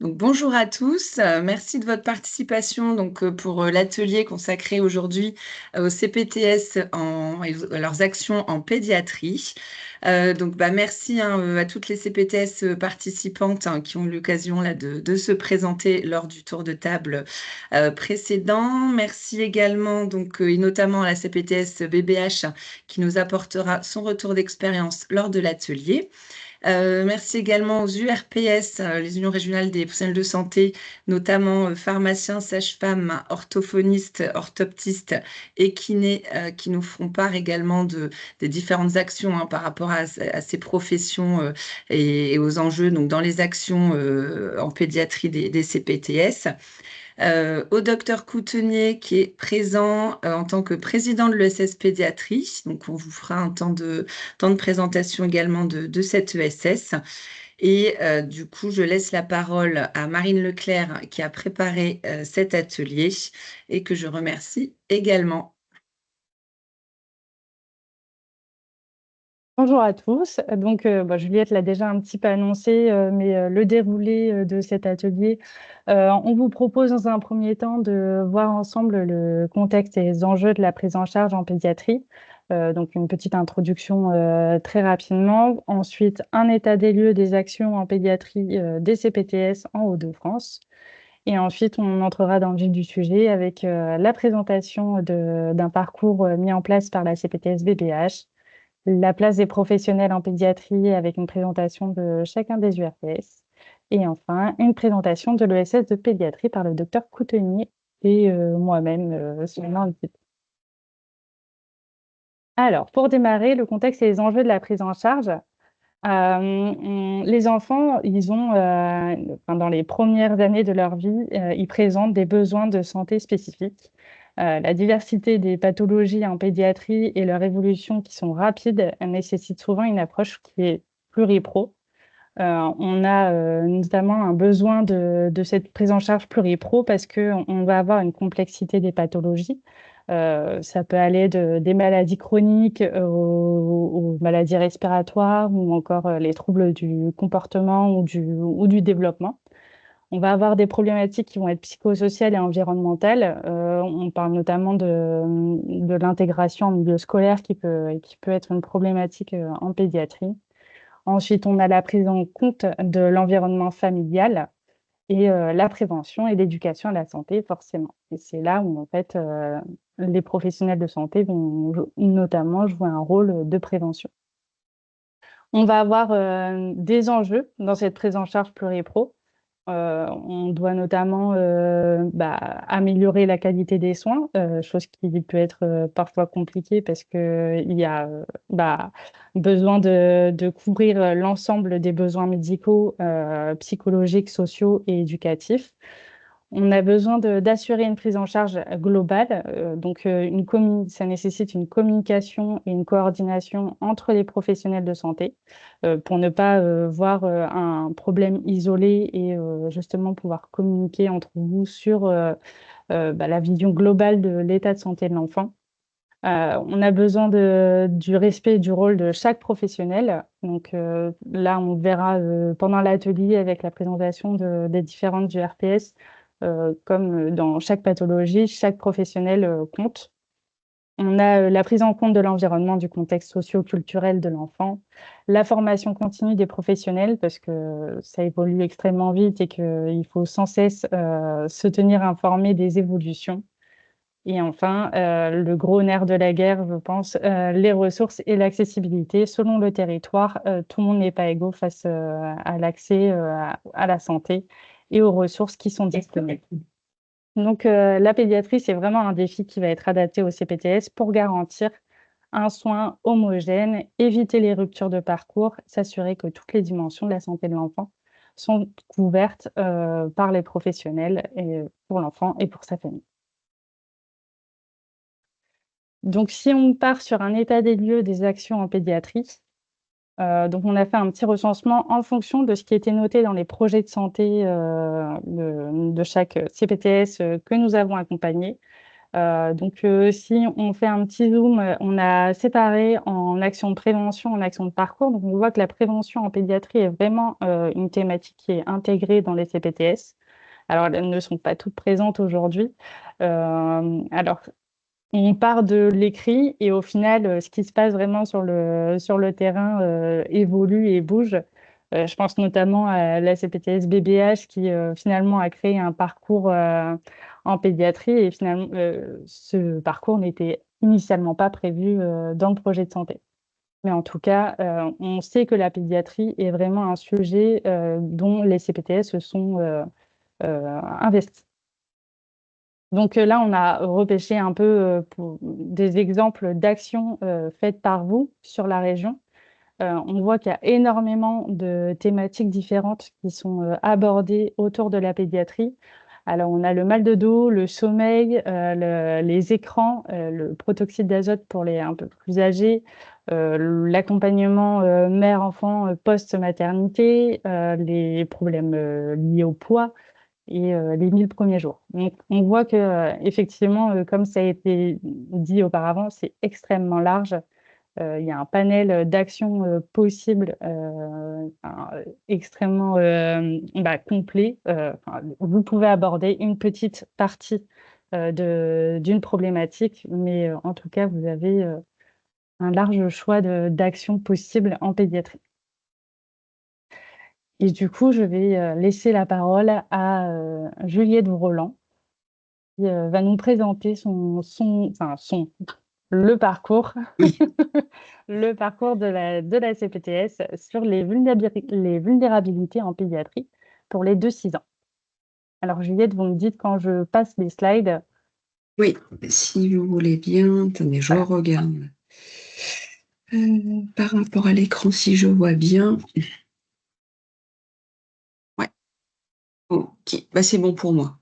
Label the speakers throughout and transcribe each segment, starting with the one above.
Speaker 1: Donc bonjour à tous, merci de votre participation pour, l'atelier consacré aujourd'hui, aux CPTS à leurs actions en pédiatrie. Merci, hein, à toutes les CPTS, participantes, hein, qui ont eu l'occasion là de se présenter lors du tour de table, précédent. Merci également et notamment à la CPTS BBH qui nous apportera son retour d'expérience lors de l'atelier. Merci également aux URPS, les unions régionales des professionnels de santé, notamment, pharmaciens, sages-femmes, orthophonistes, orthoptistes et kinés, qui nous feront part également des différentes actions, hein, par rapport à ces professions, et aux enjeux donc dans les actions, en pédiatrie des CPTS. Au docteur Coutenier qui est présent, en tant que président de l'ESS Pédiatrie. Donc on vous fera un temps de présentation également de cette ESS et du coup, je laisse la parole à Marine Leclerc qui a préparé, cet atelier et que je remercie également.
Speaker 2: Bonjour à tous. Juliette l'a déjà un petit peu annoncé, le déroulé de cet atelier, on vous propose dans un premier temps de voir ensemble le contexte et les enjeux de la prise en charge en pédiatrie. Donc une petite introduction très rapidement. Ensuite, un état des lieux des actions en pédiatrie des CPTS en Hauts-de-France. Et ensuite, on entrera dans le vif du sujet avec la présentation d'un parcours mis en place par la CPTS BBH, la place des professionnels en pédiatrie avec une présentation de chacun des URPS. Et enfin, une présentation de l'ESS de pédiatrie par le docteur Coutenier et moi-même, Suleiman Alpid. Alors, pour démarrer, le contexte et les enjeux de la prise en charge. Les enfants, ils ont, dans les premières années de leur vie, ils présentent des besoins de santé spécifiques. La diversité des pathologies en pédiatrie et leur évolution qui sont rapides nécessitent souvent une approche qui est pluripro. On a notamment un besoin de cette prise en charge pluripro parce qu'on va avoir une complexité des pathologies. Ça peut aller des maladies chroniques aux maladies respiratoires ou encore les troubles du comportement ou du développement. On va avoir des problématiques qui vont être psychosociales et environnementales. On parle notamment de l'intégration en milieu scolaire qui peut être une problématique en pédiatrie. Ensuite, on a la prise en compte de l'environnement familial et la prévention et l'éducation à la santé, forcément. Et c'est là où, en fait, les professionnels de santé vont notamment jouer un rôle de prévention. On va avoir des enjeux dans cette prise en charge pluripro. On doit notamment améliorer la qualité des soins, chose qui peut être parfois compliquée parce qu'il y a besoin de couvrir l'ensemble des besoins médicaux, psychologiques, sociaux et éducatifs. On a besoin d'assurer une prise en charge globale. Ça nécessite une communication et une coordination entre les professionnels de santé pour ne pas voir un problème isolé et justement pouvoir communiquer entre vous sur la vision globale de l'état de santé de l'enfant. On a besoin du respect du rôle de chaque professionnel. Là, on verra pendant l'atelier avec la présentation des différentes URPS, comme dans chaque pathologie, chaque professionnel compte. On a la prise en compte de l'environnement, du contexte socio-culturel de l'enfant, la formation continue des professionnels parce que ça évolue extrêmement vite et qu'il faut sans cesse se tenir informé des évolutions. Et enfin, le gros nerf de la guerre, je pense, les ressources et l'accessibilité. Selon le territoire, tout le monde n'est pas égaux face à l'accès à la santé et aux ressources qui sont disponibles. La pédiatrie, c'est vraiment un défi qui va être adapté au CPTS pour garantir un soin homogène, éviter les ruptures de parcours, s'assurer que toutes les dimensions de la santé de l'enfant sont couvertes par les professionnels et pour l'enfant et pour sa famille. Donc, si on part sur un état des lieux des actions en pédiatrie, on a fait un petit recensement en fonction de ce qui était noté dans les projets de santé de chaque CPTS que nous avons accompagné. Si on fait un petit zoom, on a séparé en action de prévention, en action de parcours. Donc, on voit que la prévention en pédiatrie est vraiment une thématique qui est intégrée dans les CPTS. Alors, elles ne sont pas toutes présentes aujourd'hui. Alors, on part de l'écrit et au final, ce qui se passe vraiment sur le terrain évolue et bouge. Je pense notamment à la CPTS BBH qui finalement a créé un parcours en pédiatrie et finalement, ce parcours n'était initialement pas prévu dans le projet de santé. Mais en tout cas, on sait que la pédiatrie est vraiment un sujet dont les CPTS se sont investis. Donc là, on a repêché un peu des exemples d'actions faites par vous sur la région. On voit qu'il y a énormément de thématiques différentes qui sont abordées autour de la pédiatrie. Alors, on a le mal de dos, le sommeil, les écrans, le protoxyde d'azote pour les un peu plus âgés, l'accompagnement mère-enfant post-maternité, les problèmes liés au poids et les 1000 premiers jours. Donc, on voit que effectivement, comme ça a été dit auparavant, c'est extrêmement large. Il y a un panel d'actions possibles extrêmement complet. Vous pouvez aborder une petite partie d'une problématique, mais en tout cas, vous avez un large choix d'actions possibles en pédiatrie. Et du coup, je vais laisser la parole à Juliette Roland, qui va nous présenter le parcours,
Speaker 1: Oui.
Speaker 2: le parcours de la CPTS sur les vulnérabilités en pédiatrie pour les 2-6 ans. Alors, Juliette, vous me dites quand je passe les slides.
Speaker 1: Oui, si vous voulez bien, attendez, je
Speaker 2: Voilà.
Speaker 1: regarde. Par rapport à l'écran, si je vois bien. Ouais, ok, bah, c'est bon pour moi.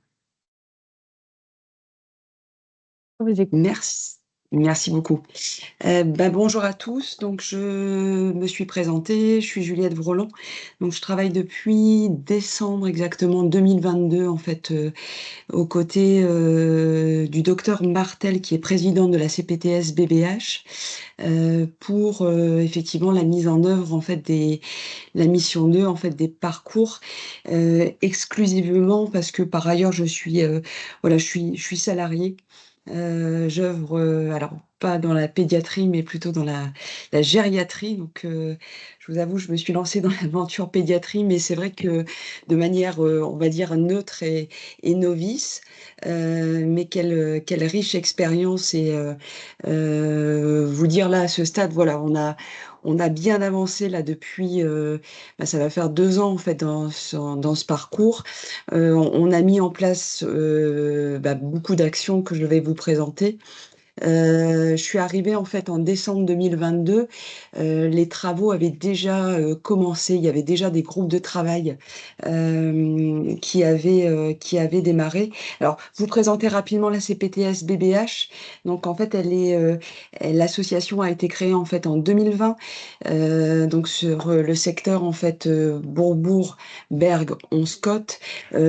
Speaker 2: Je vous écoute.
Speaker 1: Merci. Merci beaucoup. Bonjour à tous. Donc, je me suis présentée, je suis Juliette Vroland. Donc, je travaille depuis décembre exactement 2022, en fait, aux côtés du docteur Martel, qui est président de la CPTS BBH, pour effectivement la mise en œuvre en fait la mission 2 en fait des parcours exclusivement parce que par ailleurs je suis voilà je suis salariée. J'œuvre alors pas dans la pédiatrie mais plutôt dans la gériatrie. Donc je vous avoue, je me suis lancée dans l'aventure pédiatrie, mais c'est vrai que de manière on va dire neutre et novice. Mais quelle riche expérience et vous dire là à ce stade, voilà, on a bien avancé là depuis, ça va faire 2 ans en fait dans ce parcours. On a mis en place beaucoup d'actions que je vais vous présenter. Je suis arrivée en fait en décembre 2022. Les travaux avaient déjà commencé. Il y avait déjà des groupes de travail qui avaient démarré. Alors, vous présentez rapidement la CPTS BBH. Donc, en fait, l'association a été créée en fait en 2020. Donc, sur le secteur en fait Bourbourg, Bergue, Onscott.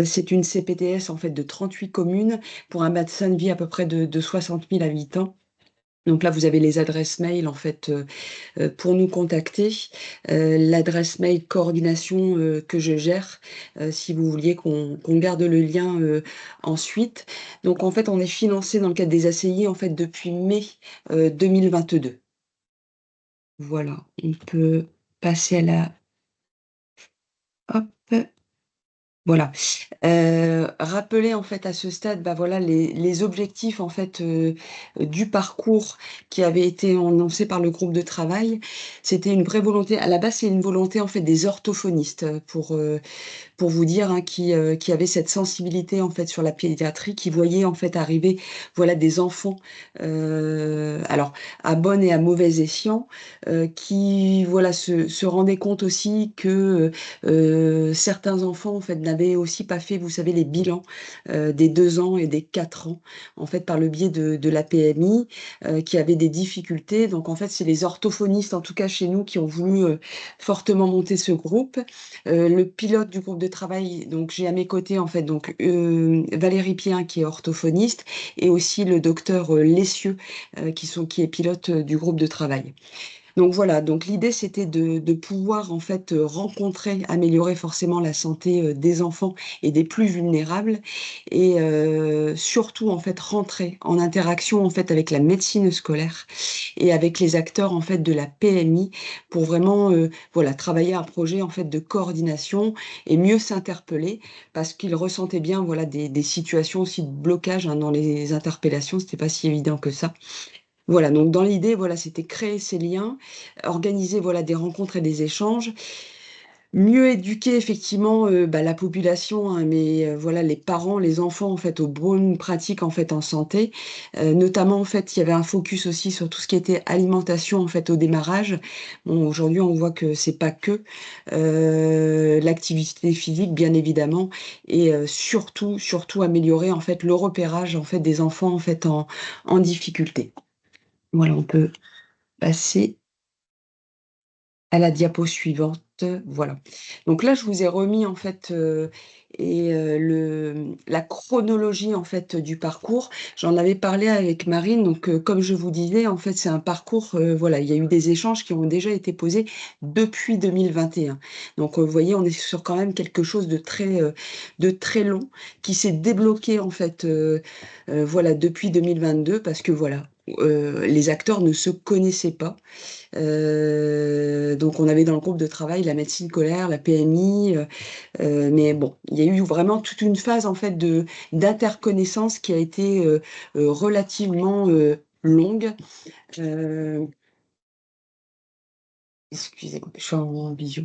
Speaker 1: C'est une CPTS en fait de 38 communes pour un bassin de vie à peu près de 60 000 habitants. Donc là, vous avez les adresses mail en fait pour nous contacter. L'adresse mail coordination que je gère, si vous vouliez qu'on garde le lien ensuite. Donc en fait, on est financé dans le cadre des ACI en fait depuis mai 2022. Voilà, on peut passer à la hop. Voilà. Rappeler en fait à ce stade, voilà les objectifs en fait du parcours qui avait été annoncé par le groupe de travail. C'était une vraie volonté. À la base, c'est une volonté en fait des orthophonistes pour vous dire, hein, qui avaient cette sensibilité en fait sur la pédiatrie, qui voyaient en fait arriver, voilà, des enfants, alors à bon et à mauvais escient, qui voilà se rendaient compte aussi que certains enfants en fait
Speaker 3: n'avait aussi pas fait, vous savez, les bilans des 2 ans et des 4 ans, en fait, par le biais de la PMI, qui avaient des difficultés. Donc, en fait, c'est les orthophonistes, en tout cas chez nous, qui ont voulu fortement monter ce groupe. Le pilote du groupe de travail, donc j'ai à mes côtés, en fait, donc Valérie Pien, qui est orthophoniste, et aussi le docteur Lessieux, qui est pilote du groupe de travail. Donc voilà, donc l'idée c'était de pouvoir en fait rencontrer, améliorer forcément la santé des enfants et des plus vulnérables et surtout en fait rentrer en interaction en fait avec la médecine scolaire et avec les acteurs en fait de la PMI pour vraiment voilà travailler un projet en fait de coordination et mieux s'interpeller parce qu'ils ressentaient bien voilà des situations aussi de blocage hein, dans les interpellations, c'était pas si évident que ça. Voilà, donc dans l'idée, voilà, c'était créer ces liens, organiser voilà des rencontres et des échanges, mieux éduquer effectivement la population, hein, mais voilà les parents, les enfants en fait aux bonnes pratiques en fait en santé. Notamment en fait, il y avait un focus aussi sur tout ce qui était alimentation en fait au démarrage. Bon, aujourd'hui, on voit que c'est pas que l'activité physique, bien évidemment, et surtout améliorer en fait le repérage en fait des enfants en fait en difficulté. Voilà, on peut passer à la diapo suivante. Voilà. Donc là, je vous ai remis en fait la chronologie en fait du parcours. J'en avais parlé avec Marine. Donc, comme je vous disais, en fait, c'est un parcours. Voilà, il y a eu des échanges qui ont déjà été posés depuis 2021. Donc, vous voyez, on est sur quand même quelque chose de très long qui s'est débloqué en fait. Voilà, depuis 2022 parce que voilà. Les acteurs ne se connaissaient pas. Donc on avait dans le groupe de travail la médecine scolaire, la PMI, mais bon, il y a eu vraiment toute une phase en fait de d'interconnaissance qui a été relativement longue. Euh, Excusez-moi, je suis en visio.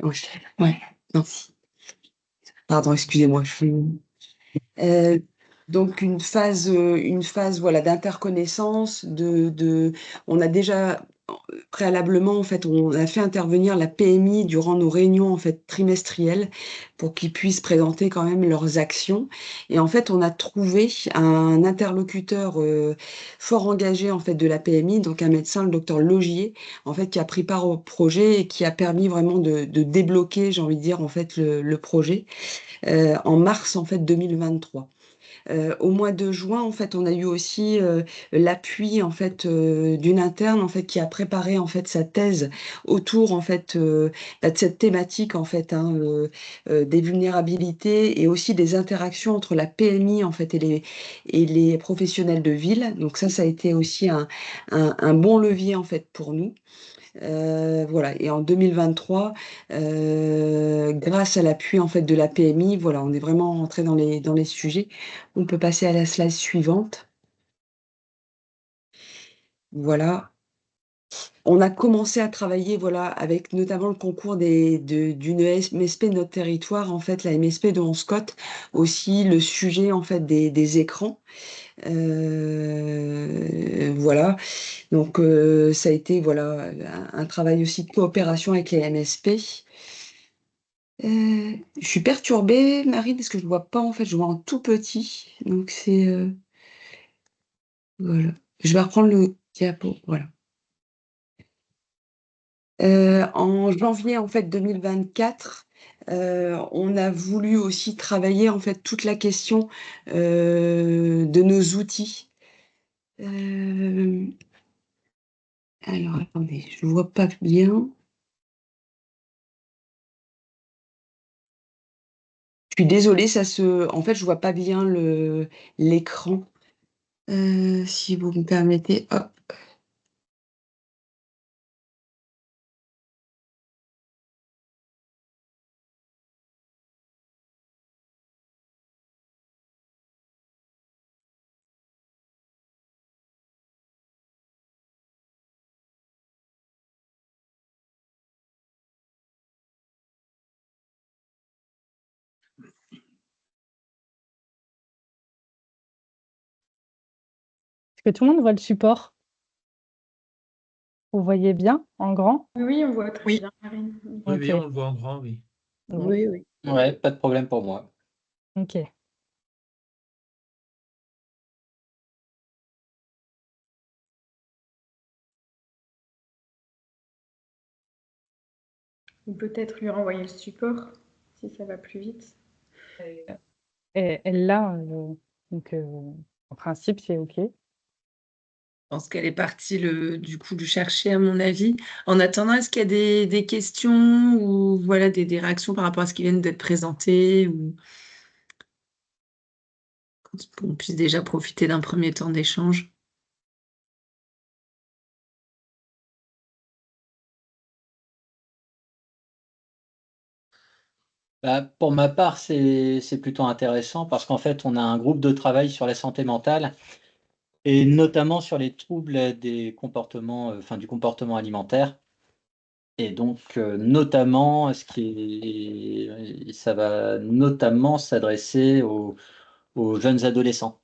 Speaker 3: Ouais, ouais, non, pardon, excusez-moi, je suis. Euh, donc une phase voilà d'interconnaissance, on a déjà préalablement en fait on a fait intervenir la PMI durant nos réunions en fait trimestrielles pour qu'ils puissent présenter quand même leurs actions et en fait on a trouvé un interlocuteur fort engagé en fait de la PMI donc un médecin le docteur Logier en fait qui a pris part au projet et qui a permis vraiment de débloquer j'ai envie de dire en fait le projet en mars en fait 2023. Au mois de juin, en fait, on a eu aussi l'appui en fait d'une interne en fait qui a préparé en fait sa thèse autour en fait de cette thématique en fait hein, des vulnérabilités et aussi des interactions entre la PMI en fait et les professionnels de ville. Donc ça a été aussi un bon levier en fait pour nous. Voilà. Et en 2023, grâce à l'appui en fait de la PMI, voilà, on est vraiment rentré dans les sujets. On peut passer à la slide suivante. Voilà. On a commencé à travailler, voilà, avec notamment le concours d'une MSP de notre territoire, en fait, la MSP de Hanscott, aussi le sujet en fait des écrans. Voilà. Donc, ça a été voilà, un travail aussi de coopération avec les MSP. Je suis perturbée, Marie, parce que je vois pas, en fait, je vois en tout petit. Donc, c'est... voilà. Je vais reprendre le diapo. Voilà. En janvier, en fait, 2024, on a voulu aussi travailler, en fait, toute la question de nos outils. Alors, attendez, je vois pas bien. Je suis désolée, en fait, je vois pas bien l'écran. Si vous me permettez, hop.
Speaker 2: Est-ce que tout le monde voit le support? Vous voyez bien en grand?
Speaker 4: Oui, on voit très
Speaker 5: Oui.
Speaker 4: bien, Marine.
Speaker 5: Oui,
Speaker 2: Ok.
Speaker 5: oui, on le voit en grand, oui.
Speaker 2: Bon.
Speaker 1: Oui, oui.
Speaker 4: Ouais, pas de problème pour moi.
Speaker 2: OK.
Speaker 5: Ou peut-être lui renvoyer le support, si ça va plus vite.
Speaker 2: Et elle l'a, donc en principe, c'est OK.
Speaker 1: Je pense qu'elle est partie du coup le chercher, à mon avis. En attendant, est-ce qu'il y a des questions ou voilà des réactions par rapport à ce qui vient d'être présenté ou qu'on puisse déjà profiter d'un premier temps d'échange?
Speaker 4: Bah, pour ma part, c'est plutôt intéressant parce qu'en fait, on a un groupe de travail sur la santé mentale et notamment sur les troubles des comportements, enfin du comportement alimentaire et donc notamment ça va notamment s'adresser aux jeunes adolescents.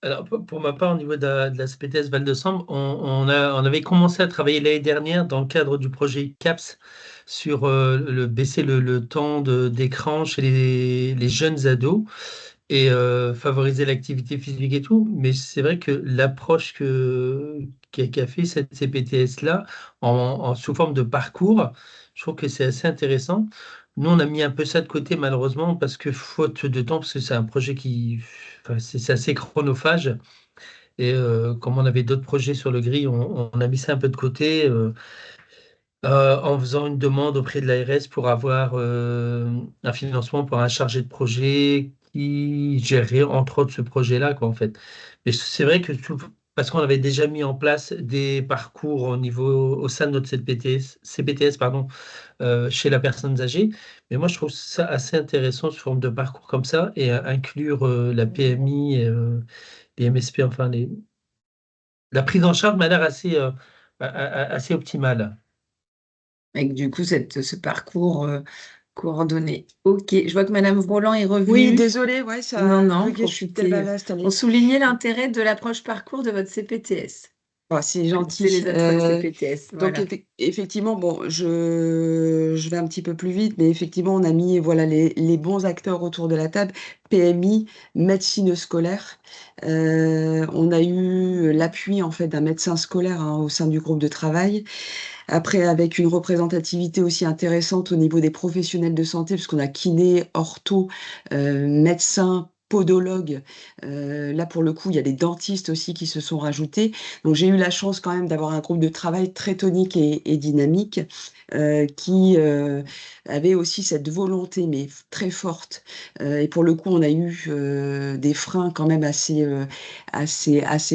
Speaker 6: Alors, pour ma part, au niveau de la CPTS Val-de-Sambre, on avait commencé à travailler l'année dernière dans le cadre du projet CAPS sur baisser le temps d'écran chez les jeunes ados et favoriser l'activité physique et tout. Mais c'est vrai que l'approche qu'a fait cette CPTS-là, sous forme de parcours, je trouve que c'est assez intéressant. Nous, on a mis un peu ça de côté, malheureusement, parce que faute de temps, parce que c'est un projet enfin, c'est assez chronophage. Et comme on avait d'autres projets sur le gris, on a mis ça un peu de côté. En faisant une demande auprès de l'ARS pour avoir un financement pour un chargé de projet qui gérerait entre autres ce projet-là, quoi, en fait. Mais c'est vrai que parce qu'on avait déjà mis en place des parcours au sein de notre CPTS, pardon, chez la personne âgée. Mais moi, je trouve ça assez intéressant, sous forme de parcours comme ça, et inclure la PMI, les MSP, enfin, la prise en charge m'a l'air assez optimale.
Speaker 1: Avec du coup ce parcours coordonné. Ok, je vois que Madame Roland est
Speaker 3: Oui,
Speaker 1: revenue.
Speaker 3: désolée, ouais, ça
Speaker 1: Non,
Speaker 3: a
Speaker 1: non,
Speaker 3: bugué, je suis tellement
Speaker 1: profitez.
Speaker 3: installée.
Speaker 1: On soulignait l'intérêt de l'approche parcours de votre CPTS.
Speaker 3: Oh, c'est
Speaker 1: Que
Speaker 3: gentil.
Speaker 1: disaient les autres CPTS.
Speaker 3: Donc
Speaker 1: Voilà.
Speaker 3: effectivement, bon, je vais un petit peu plus vite, mais effectivement, on a mis voilà les bons acteurs autour de la table, PMI, médecine scolaire. On a eu l'appui en fait d'un médecin scolaire hein, au sein du groupe de travail. Après, avec une représentativité aussi intéressante au niveau des professionnels de santé, puisqu'on a kiné, ortho, médecin, podologue. Là, pour le coup, il y a des dentistes aussi qui se sont rajoutés. Donc, j'ai eu la chance quand même d'avoir un groupe de travail très tonique et dynamique qui avait aussi cette volonté, mais très forte. Et pour le coup, on a eu des freins quand même assez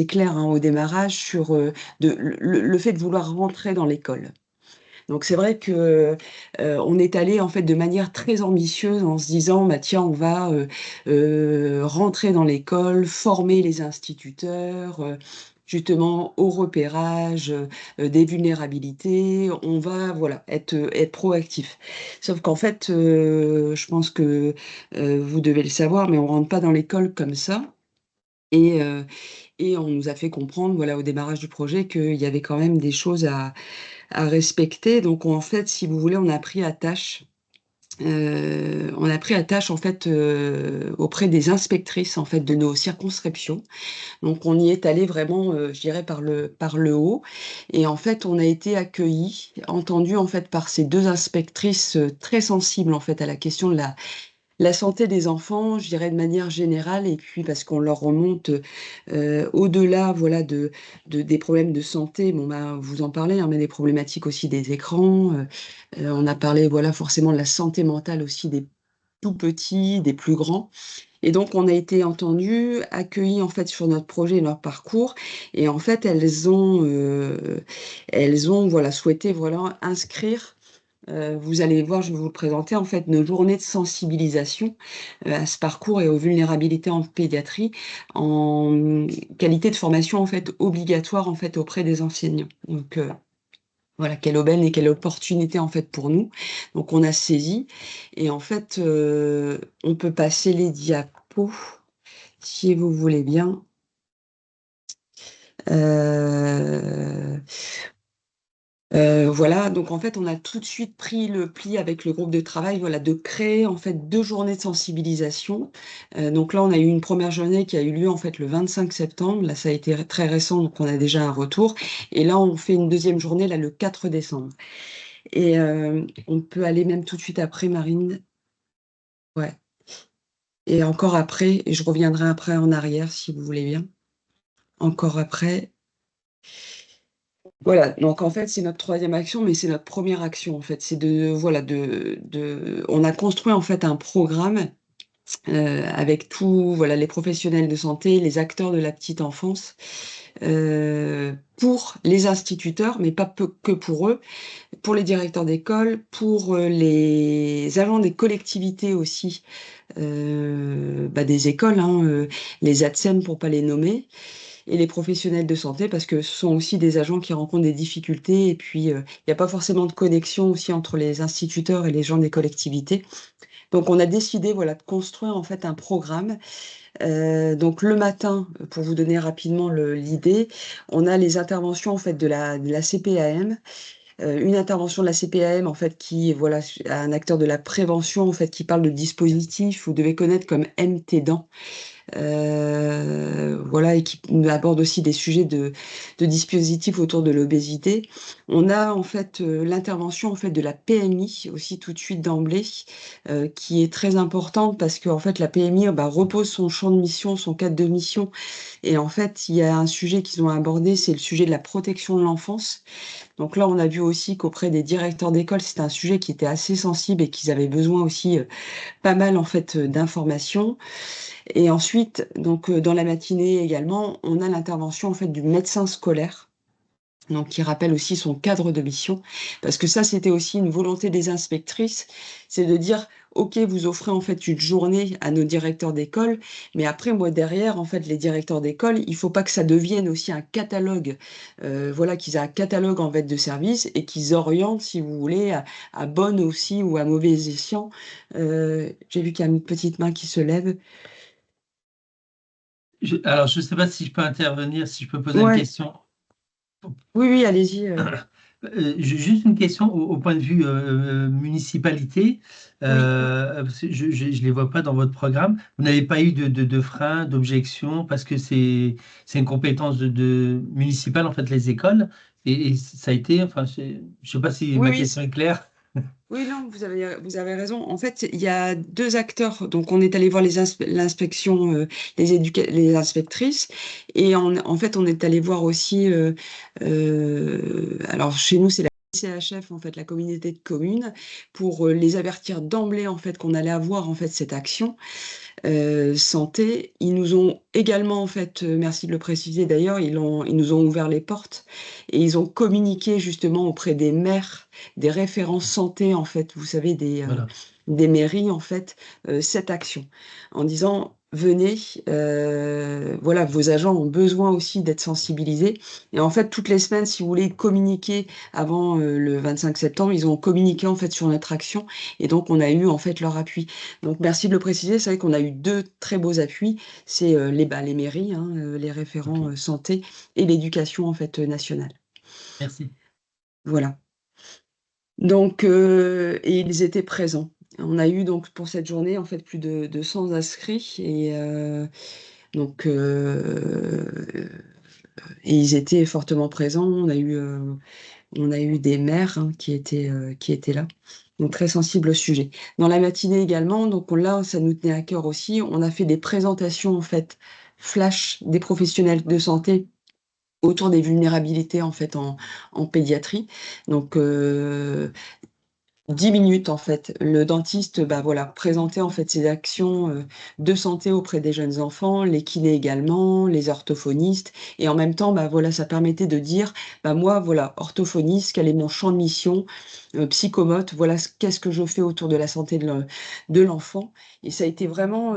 Speaker 3: clairs hein, au démarrage sur le fait de vouloir rentrer dans l'école. Donc c'est vrai que, on est allé en fait de manière très ambitieuse en se disant: «Bah tiens, on va, rentrer dans l'école, former les instituteurs, justement au repérage, des vulnérabilités. On va voilà être proactif». Sauf qu'en fait, je pense que, vous devez le savoir, mais on rentre pas dans l'école comme ça et on nous a fait comprendre, voilà, au démarrage du projet qu'il y avait quand même des choses à respecter. Donc en fait, si vous voulez, on a pris à tâche en fait, auprès des inspectrices en fait de nos circonscriptions. Donc on y est allé vraiment, je dirais par le haut et en fait, on a été accueillis, entendus en fait par ces 2 inspectrices, très sensibles en fait à la question de la santé des enfants, je dirais de manière générale et puis parce qu'on leur remonte, au-delà, voilà, des problèmes de santé, bon, bah, vous en parlez, hein, mais des problématiques aussi des écrans, on a parlé, voilà, forcément de la santé mentale aussi des tout petits, des plus grands et donc on a été entendus, accueillis, en fait, sur notre projet et leur parcours et en fait, elles ont, voilà, souhaité, voilà, inscrire. Vous allez voir, je vais vous le présenter, en fait, nos journées de sensibilisation, à ce parcours et aux vulnérabilités en pédiatrie, en qualité de formation, en fait, obligatoire, en fait, auprès des enseignants. Donc, voilà, quelle aubaine et quelle opportunité, en fait, pour nous. Donc on a saisi et en fait, on peut passer les diapos, si vous voulez bien. Heu Voilà, donc en fait, on a tout de suite pris le pli avec le groupe de travail, voilà, de créer en fait 2 journées de sensibilisation. Donc là, on a eu une première journée qui a eu lieu en fait le 25 septembre. Là, ça a été très récent, donc on a déjà un retour. Et là, on fait une deuxième journée là le 4 décembre. Et on peut aller même tout de suite après, Marine. Ouais. Et encore après, et je reviendrai après en arrière si vous voulez bien. Encore après. Voilà, donc en fait, c'est notre troisième action, mais c'est notre première action, en fait. C'est voilà, on a construit, en fait, un programme, avec voilà, les professionnels de santé, les acteurs de la petite enfance, pour les instituteurs, mais pas que pour eux, pour les directeurs d'école, pour, les agents des collectivités aussi, des écoles, hein, les ATSEM pour pas les nommer, et les professionnels de santé parce que ce sont aussi des agents qui rencontrent des difficultés et puis, il y a pas forcément de connexion aussi entre les instituteurs et les gens des collectivités. Donc on a décidé, voilà, de construire en fait un programme. Donc le matin, pour vous donner rapidement l'idée, on a les interventions en fait de la CPAM. Une intervention de la CPAM en fait qui, voilà, un acteur de la prévention en fait qui parle de dispositifs, vous devez connaître comme MT-DAN. Voilà, et qui aborde aussi des sujets de dispositifs autour de l'obésité. On a en fait, l'intervention en fait de la PMI aussi tout de suite d'emblée, qui est très importante parce qu'en fait la PMI, repose son champ de mission, son cadre de mission et en fait, il y a un sujet qu'ils ont abordé, c'est le sujet de la protection de l'enfance. Donc là, on a vu aussi qu'auprès des directeurs d'école, c'était un sujet qui était assez sensible et qu'ils avaient besoin aussi, pas mal en fait, d'informations. Et ensuite, donc, dans la matinée également, on a l'intervention en fait du médecin scolaire, donc qui rappelle aussi son cadre de mission. Parce que ça, c'était aussi une volonté des inspectrices, c'est de dire: «OK, vous offrez en fait une journée à nos directeurs d'école, mais après moi derrière, en fait, les directeurs d'école, il faut pas que ça devienne aussi un catalogue, voilà, qu'ils aient un catalogue en fait de services et qu'ils orientent, si vous voulez, à bon aussi ou à mauvais escient». J'ai vu qu'il y a une petite main qui se lève.
Speaker 6: Alors, je ne sais pas si je peux intervenir, si je peux poser une
Speaker 3: Ouais.
Speaker 6: question.
Speaker 3: Oui, oui, allez-y.
Speaker 6: Juste une question au point de vue municipalité,
Speaker 3: Oui.
Speaker 6: parce que je ne les vois pas dans votre programme. Vous n'avez pas eu de frein, d'objection, parce que c'est une compétence municipale, en fait, les écoles. Et ça a été, enfin, je ne sais pas si
Speaker 3: Oui,
Speaker 6: ma
Speaker 3: oui.
Speaker 6: question est claire.
Speaker 3: Oui, non, vous avez raison. En fait, il y a 2 acteurs. Donc, on est allé voir l'inspection, les inspectrices et en fait, on est allé voir aussi, alors chez nous, c'est la CHF, en fait, la communauté de communes, pour, les avertir d'emblée, en fait, qu'on allait avoir, en fait, cette action. Santé. Ils nous ont également, en fait, merci de le préciser d'ailleurs, ils nous ont ouvert les portes et ils ont communiqué justement auprès des maires, des référents santé, en fait, vous savez,
Speaker 6: Voilà.
Speaker 3: des mairies, en fait, cette action. En disant: «Venez, voilà, vos agents ont besoin aussi d'être sensibilisés» et en fait, toutes les semaines, si vous voulez, communiquer avant, le 25 septembre, ils ont communiqué, en fait, sur notre action et donc on a eu, en fait, leur appui. Donc merci de le préciser, c'est vrai qu'on a eu 2 très beaux appuis, c'est, les mairies, hein, les référents,
Speaker 6: Ok,
Speaker 3: santé et l'éducation en fait, nationale.
Speaker 6: merci.
Speaker 3: Voilà. Donc et ils étaient présents. On a eu donc pour cette journée en fait plus de 100 inscrits donc et ils étaient fortement présents. On a eu des maires, hein, qui étaient là, donc très sensibles au sujet. Dans la matinée également, donc là, ça nous tenait à cœur aussi, on a fait des présentations, en fait, flash des professionnels de santé autour des vulnérabilités, en fait, en pédiatrie. Donc 10 minutes en fait. Le dentiste, voilà, présentait en fait ses actions, de santé auprès des jeunes enfants, les kinés également, les orthophonistes et en même temps, voilà, ça permettait de dire: «Moi, voilà, orthophoniste, quel est mon champ de mission? Psychomote, voilà qu'est-ce que je fais autour de la santé de l'enfant» et ça a été vraiment,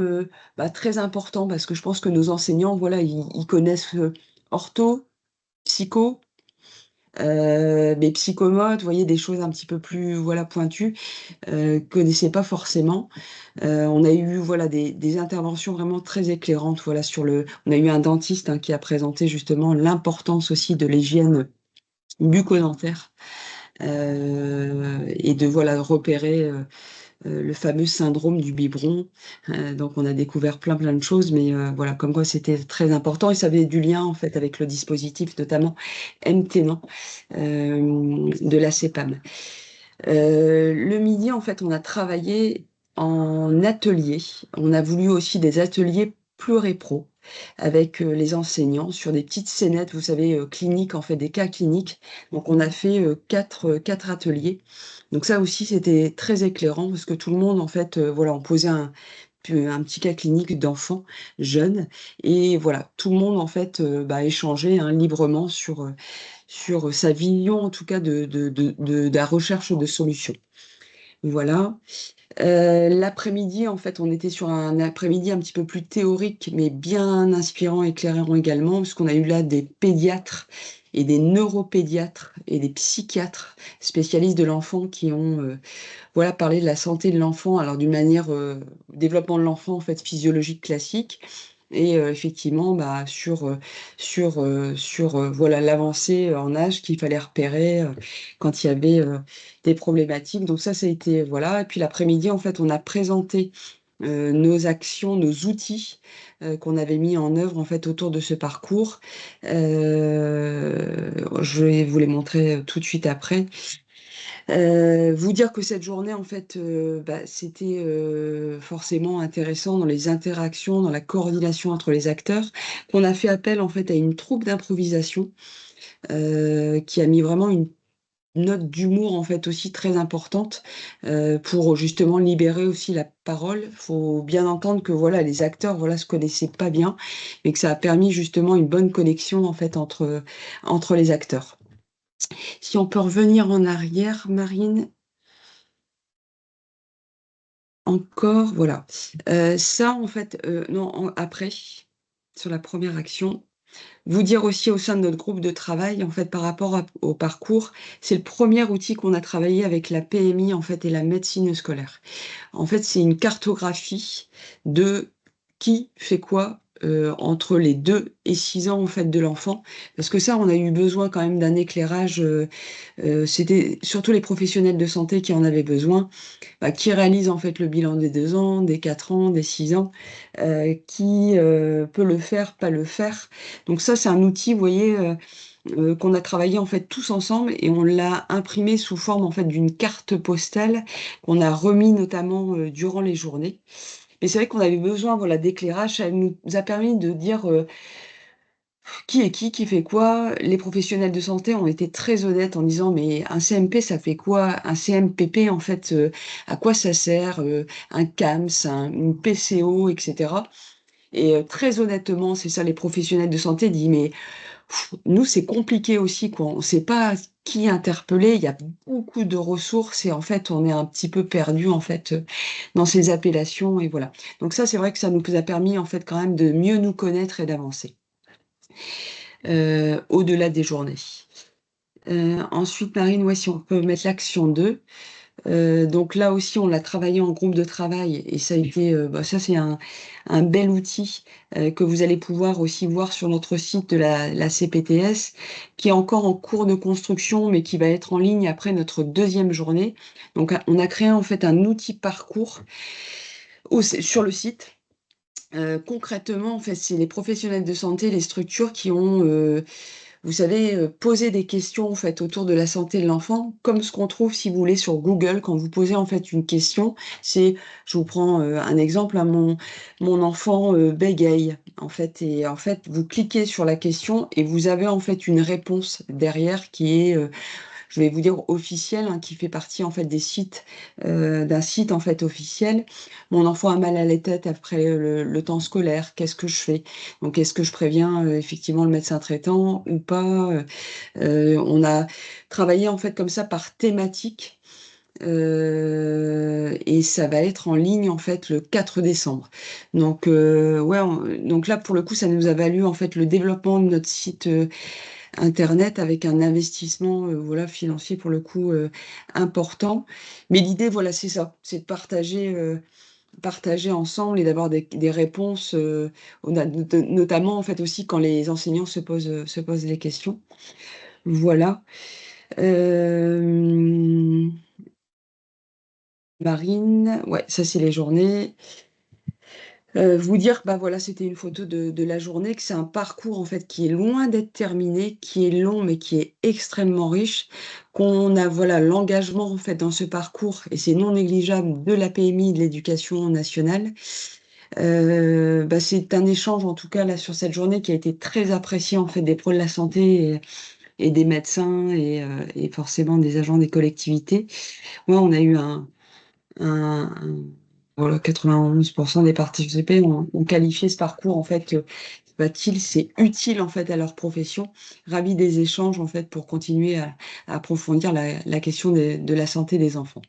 Speaker 3: très important parce que je pense que nos enseignants, voilà, ils connaissent, ortho, psycho. Mais psychomote, vous voyez, des choses un petit peu plus, voilà, pointues, connaissaient pas forcément. On a eu, voilà, des interventions vraiment très éclairantes, voilà, on a eu un dentiste, hein, qui a présenté justement l'importance aussi de l'hygiène bucco-dentaire, et de voilà, repérer le fameux syndrome du biberon. Donc on a découvert plein de choses, mais voilà, comme quoi c'était très important et ça avait du lien en fait avec le dispositif, notamment MTNAN de la CEPAM. Le midi, en fait, on a travaillé en atelier. On a voulu aussi des ateliers pluripro avec les enseignants sur des petites scénettes, vous savez, cliniques, en fait, des cas cliniques. Donc, on a fait quatre ateliers. Donc, ça aussi, c'était très éclairant parce que tout le monde, en fait, voilà, on posait un petit cas clinique d'enfant jeune et voilà, tout le monde, en fait, échangeait hein, librement sur sa vision, en tout cas, de la recherche de solutions. Voilà. L'après-midi, en fait, on était sur un après-midi un petit peu plus théorique, mais bien inspirant, éclairant également, puisqu'on a eu là des pédiatres et des neuropédiatres et des psychiatres spécialistes de l'enfant qui ont voilà, parlé de la santé de l'enfant, alors d'une manière développement de l'enfant en fait physiologique classique, et effectivement sur voilà l'avancée en âge qu'il fallait repérer quand il y avait des problématiques. Donc ça a été voilà. Et puis l'après-midi, en fait, on a présenté nos actions, nos outils qu'on avait mis en œuvre en fait autour de ce parcours. Je vais vous les montrer tout de suite après. Vous dire que cette journée, en fait, c'était forcément intéressant dans les interactions, dans la coordination entre les acteurs, qu'on a fait appel en fait à une troupe d'improvisation qui a mis vraiment une note d'humour en fait aussi très importante pour justement libérer aussi la parole. Faut bien entendre que voilà les acteurs voilà se connaissaient pas bien, mais que ça a permis justement une bonne connexion en fait entre les acteurs. Si on peut revenir en arrière, Marine. Encore, voilà. Ça, en fait, non, après, sur la première action, vous dire aussi au sein de notre groupe de travail, en fait, par rapport au parcours, c'est le premier outil qu'on a travaillé avec la PMI, en fait, et la médecine scolaire. En fait, c'est une cartographie de qui fait quoi entre les 2 et 6 ans en fait de l'enfant. Parce que ça, on a eu besoin quand même d'un éclairage. C'était surtout les professionnels de santé qui en avaient besoin, qui réalisent en fait le bilan des 2 ans, des 4 ans, des 6 ans, qui peut le faire, pas le faire. Donc ça, c'est un outil, vous voyez, qu'on a travaillé en fait tous ensemble et on l'a imprimé sous forme en fait d'une carte postale qu'on a remis notamment durant les journées. Mais c'est vrai qu'on avait besoin voilà d'éclairage, ça nous a permis de dire qui est qui fait quoi. Les professionnels de santé ont été très honnêtes en disant mais un CMP ça fait quoi? Un CMPP en fait à quoi ça sert? Un CAMS, une PCO, etc. Et très honnêtement, c'est ça les professionnels de santé disent mais nous, c'est compliqué aussi, quoi. On ne sait pas qui interpeller. Il y a beaucoup de ressources et en fait, on est un petit peu perdu en fait dans ces appellations et voilà. Donc ça, c'est vrai que ça nous a permis en fait quand même de mieux nous connaître et d'avancer au-delà des journées. Ensuite, Marine, ouais, si on peut mettre l'action 2. Donc là aussi, on l'a travaillé en groupe de travail et ça a été, ça c'est un bel outil que vous allez pouvoir aussi voir sur notre site de la CPTS, qui est encore en cours de construction, mais qui va être en ligne après notre 2e journée. Donc on a créé en fait un outil parcours sur le site. Concrètement, en fait, c'est les professionnels de santé, les structures qui ont vous savez, poser des questions, en fait, autour de la santé de l'enfant, comme ce qu'on trouve, si vous voulez, sur Google, quand vous posez, en fait, une question. Je vous prends, un exemple, hein, mon enfant, bégaye, en fait et en fait, vous cliquez sur la question et vous avez, en fait, une réponse derrière qui est, je vais vous dire officielle, hein, qui fait partie, en fait, d'un site, en fait, officiel. Mon enfant a mal à la tête après le temps scolaire, qu'est-ce que je fais? Donc est-ce que je préviens, effectivement le médecin traitant ou pas? On a travaillé en fait comme ça par thématique, et ça va être en ligne en fait le 4 décembre. Donc ouais, donc là pour le coup, ça nous a valu en fait le développement de notre site, internet avec un investissement, voilà financier pour le coup, important. Mais l'idée voilà, c'est ça, c'est de partager ensemble et d'avoir des réponses, notamment en fait aussi quand les enseignants se posent les questions. Voilà. Marine, ouais, ça c'est les journées. Vous dire, bah voilà, c'était une photo de la journée, que c'est un parcours en fait qui est loin d'être terminé, qui est long mais qui est extrêmement riche, qu'on a voilà l'engagement en fait dans ce parcours et c'est non négligeable de la PMI, de l'éducation nationale. Bah, c'est un échange en tout cas là sur cette journée qui a été très apprécié en fait des pros de la santé et des médecins et forcément des agents des collectivités. Ouais, on a eu voilà, 91% des participants ont qualifié ce parcours en fait c'est utile en fait à leur profession. Ravi des échanges en fait pour continuer à approfondir la question de la santé des enfants.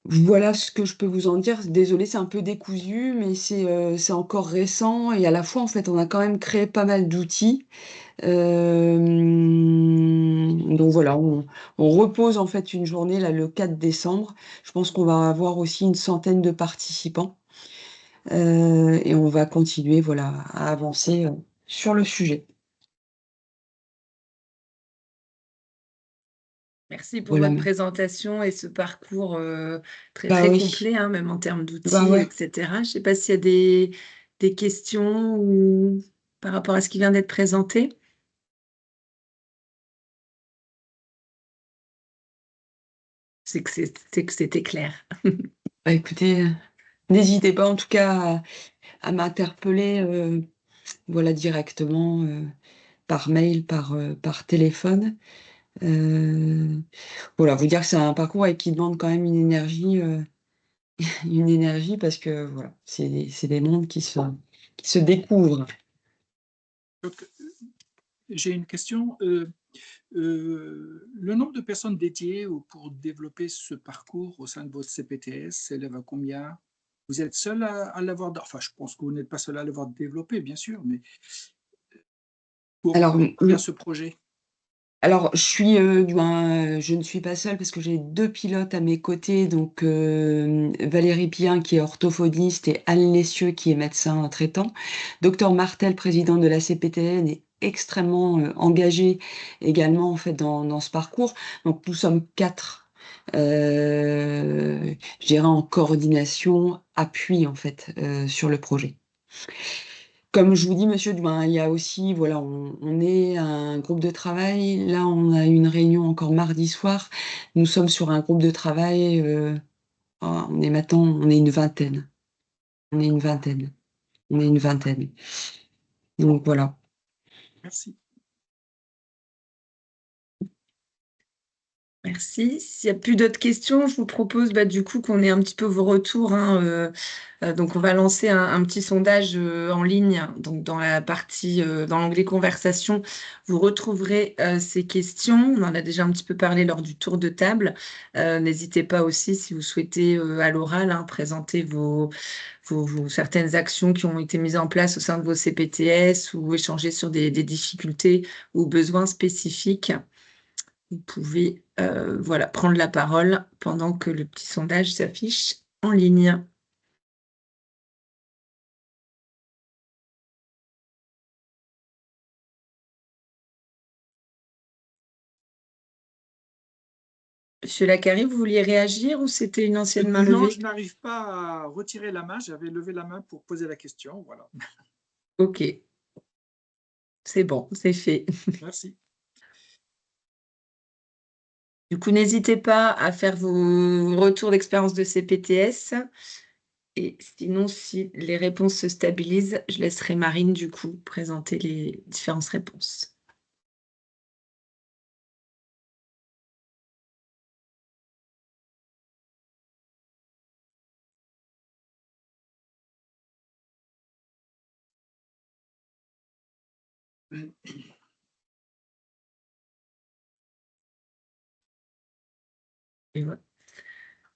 Speaker 3: Voilà ce que je peux vous en dire. Désolée, c'est un peu décousu, mais c'est encore récent et à la fois en fait on a quand même créé pas mal d'outils. Donc voilà, on repose en fait une journée là le 4 décembre. Je pense qu'on va avoir aussi une centaine de participants et on va continuer voilà à avancer sur le sujet.
Speaker 1: Merci pour
Speaker 3: Voilà.
Speaker 1: votre présentation et ce parcours très,
Speaker 3: Bah
Speaker 1: très
Speaker 3: oui.
Speaker 1: complet, hein, même en termes
Speaker 3: Bah
Speaker 1: d'outils,
Speaker 3: ouais.
Speaker 1: etc. Je ne sais pas s'il y a des questions ou par rapport à ce qui vient d'être présenté. C'est que c'était clair.
Speaker 3: Bah écoutez, n'hésitez pas en tout cas à m'interpeller voilà directement par mail, par téléphone. Voilà, vous dire que c'est un parcours qui demande quand même une énergie parce que voilà, c'est des mondes qui se découvrent.
Speaker 7: Donc, j'ai une question. Le nombre de personnes dédiées pour développer ce parcours au sein de votre CPTS s'élève à combien? Vous êtes seul à l'avoir, enfin, je pense que vous n'êtes pas seul à l'avoir développé, bien sûr, mais pour
Speaker 3: Alors,
Speaker 7: faire ce projet.
Speaker 3: Alors, je ne suis pas seule parce que j'ai 2 pilotes à mes côtés, donc Valérie Pien qui est orthophoniste et Anne Lessieux qui est médecin traitant. Docteur Martel, président de la CPTN, est extrêmement engagé également en fait dans ce parcours. Donc nous sommes 4, je dirais en coordination, appui en fait sur le projet. Comme je vous dis, monsieur, il y a aussi, voilà, on est un groupe de travail. Là, on a une réunion encore mardi soir. Nous sommes sur un groupe de travail. On est maintenant, on est une vingtaine. On est une vingtaine. On est une vingtaine. Donc voilà.
Speaker 7: Merci.
Speaker 1: Merci. S'il n'y a plus d'autres questions, je vous propose du coup qu'on ait un petit peu vos retours, hein, donc on va lancer un petit sondage en ligne. Donc dans la partie, dans l'onglet conversation, vous retrouverez ces questions. On en a déjà un petit peu parlé lors du tour de table. N'hésitez pas aussi si vous souhaitez à l'oral hein, présenter certaines actions qui ont été mises en place au sein de vos CPTS ou échanger sur des difficultés ou besoins spécifiques. Vous pouvez voilà, prendre la parole pendant que le petit sondage s'affiche en ligne. Monsieur Lacari, vous vouliez réagir ou c'était une ancienne main
Speaker 7: Non,
Speaker 1: levée?
Speaker 7: je n'arrive pas à retirer la main. J'avais levé la main pour poser la question. Voilà.
Speaker 1: Ok, c'est bon, c'est fait.
Speaker 7: Merci.
Speaker 1: Du coup, n'hésitez pas à faire vos retours d'expérience de CPTS. Et sinon, si les réponses se stabilisent, je laisserai Marine, du coup, présenter les différentes réponses. Et voilà.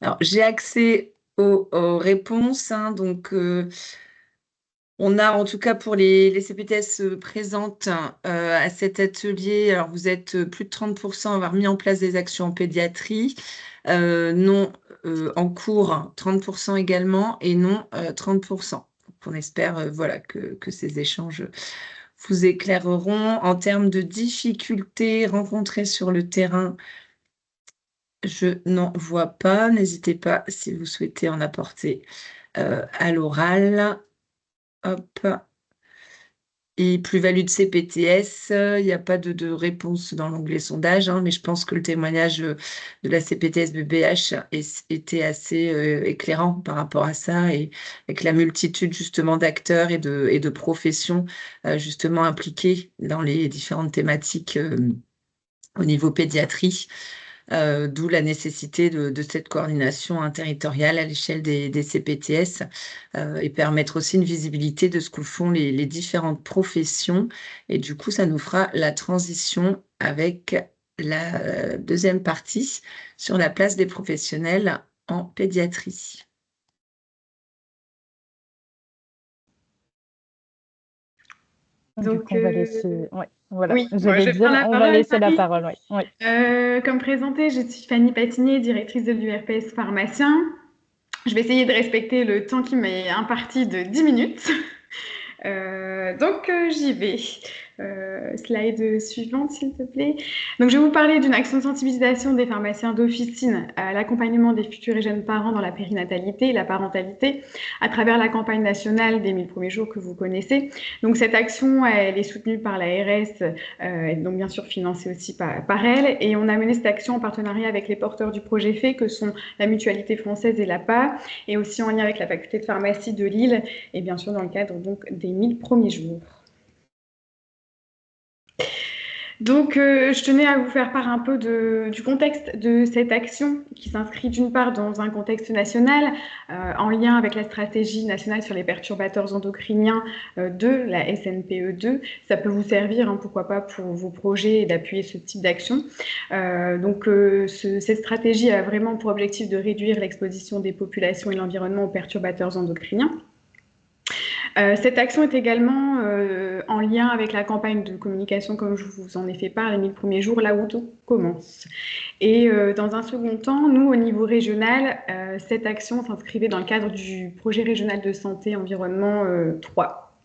Speaker 1: Alors, j'ai accès aux réponses, hein, donc on a en tout cas pour les CPTS présentes à cet atelier, alors vous êtes plus de 30% à avoir mis en place des actions en pédiatrie, non en cours 30% également et non 30%. Donc on espère voilà, que ces échanges vous éclaireront. En termes de difficultés rencontrées sur le terrain, je n'en vois pas. N'hésitez pas si vous souhaitez en apporter à l'oral. Hop. Et plus-value de CPTS, il n'y a pas de réponse dans l'onglet sondage, hein, mais je pense que le témoignage de la CPTS BBH était assez éclairant par rapport à ça, et avec la multitude justement d'acteurs et de professions justement impliquées dans les différentes thématiques au niveau pédiatrie. D'où la nécessité de cette coordination territoriale à l'échelle des CPTS et permettre aussi une visibilité de ce que font les différentes professions. Et du coup, ça nous fera la transition avec la deuxième partie sur la place des professionnels en pédiatrie.
Speaker 2: Du coup, on va laisser... Ouais, voilà.
Speaker 5: Oui,
Speaker 2: Je vais dire, on va laisser la parole. Ouais.
Speaker 5: Comme présenté, je suis Fanny Patinier, directrice de l'URPS pharmacien. Je vais essayer de respecter le temps qui m'est imparti de 10 minutes. Donc, j'y vais. Slide suivante, s'il te plaît. Donc, je vais vous parler d'une action de sensibilisation des pharmaciens d'officine à l'accompagnement des futurs et jeunes parents dans la périnatalité et la parentalité à travers la campagne nationale des 1000 premiers jours que vous connaissez. Donc, cette action, elle est soutenue par l'ARS, donc bien sûr financée aussi par elle. Et on a mené cette action en partenariat avec les porteurs du projet FAIT, que sont la Mutualité française et l'APA, et aussi en lien avec la faculté de pharmacie de Lille, et bien sûr dans le cadre donc des 1000 premiers jours. Donc, je tenais à vous faire part un peu du contexte de cette action qui s'inscrit d'une part dans un contexte national en lien avec la stratégie nationale sur les perturbateurs endocriniens de la SNPE2. Ça peut vous servir, pourquoi pas, pour vos projets et d'appuyer ce type d'action. Cette stratégie a vraiment pour objectif de réduire l'exposition des populations et l'environnement aux perturbateurs endocriniens. Cette action est également en lien avec la campagne de communication, comme je vous en ai fait part, les 1000 premiers jours, là où tout commence. Et dans un second temps, nous, au niveau régional, cette action s'inscrivait dans le cadre du projet régional de santé environnement 3.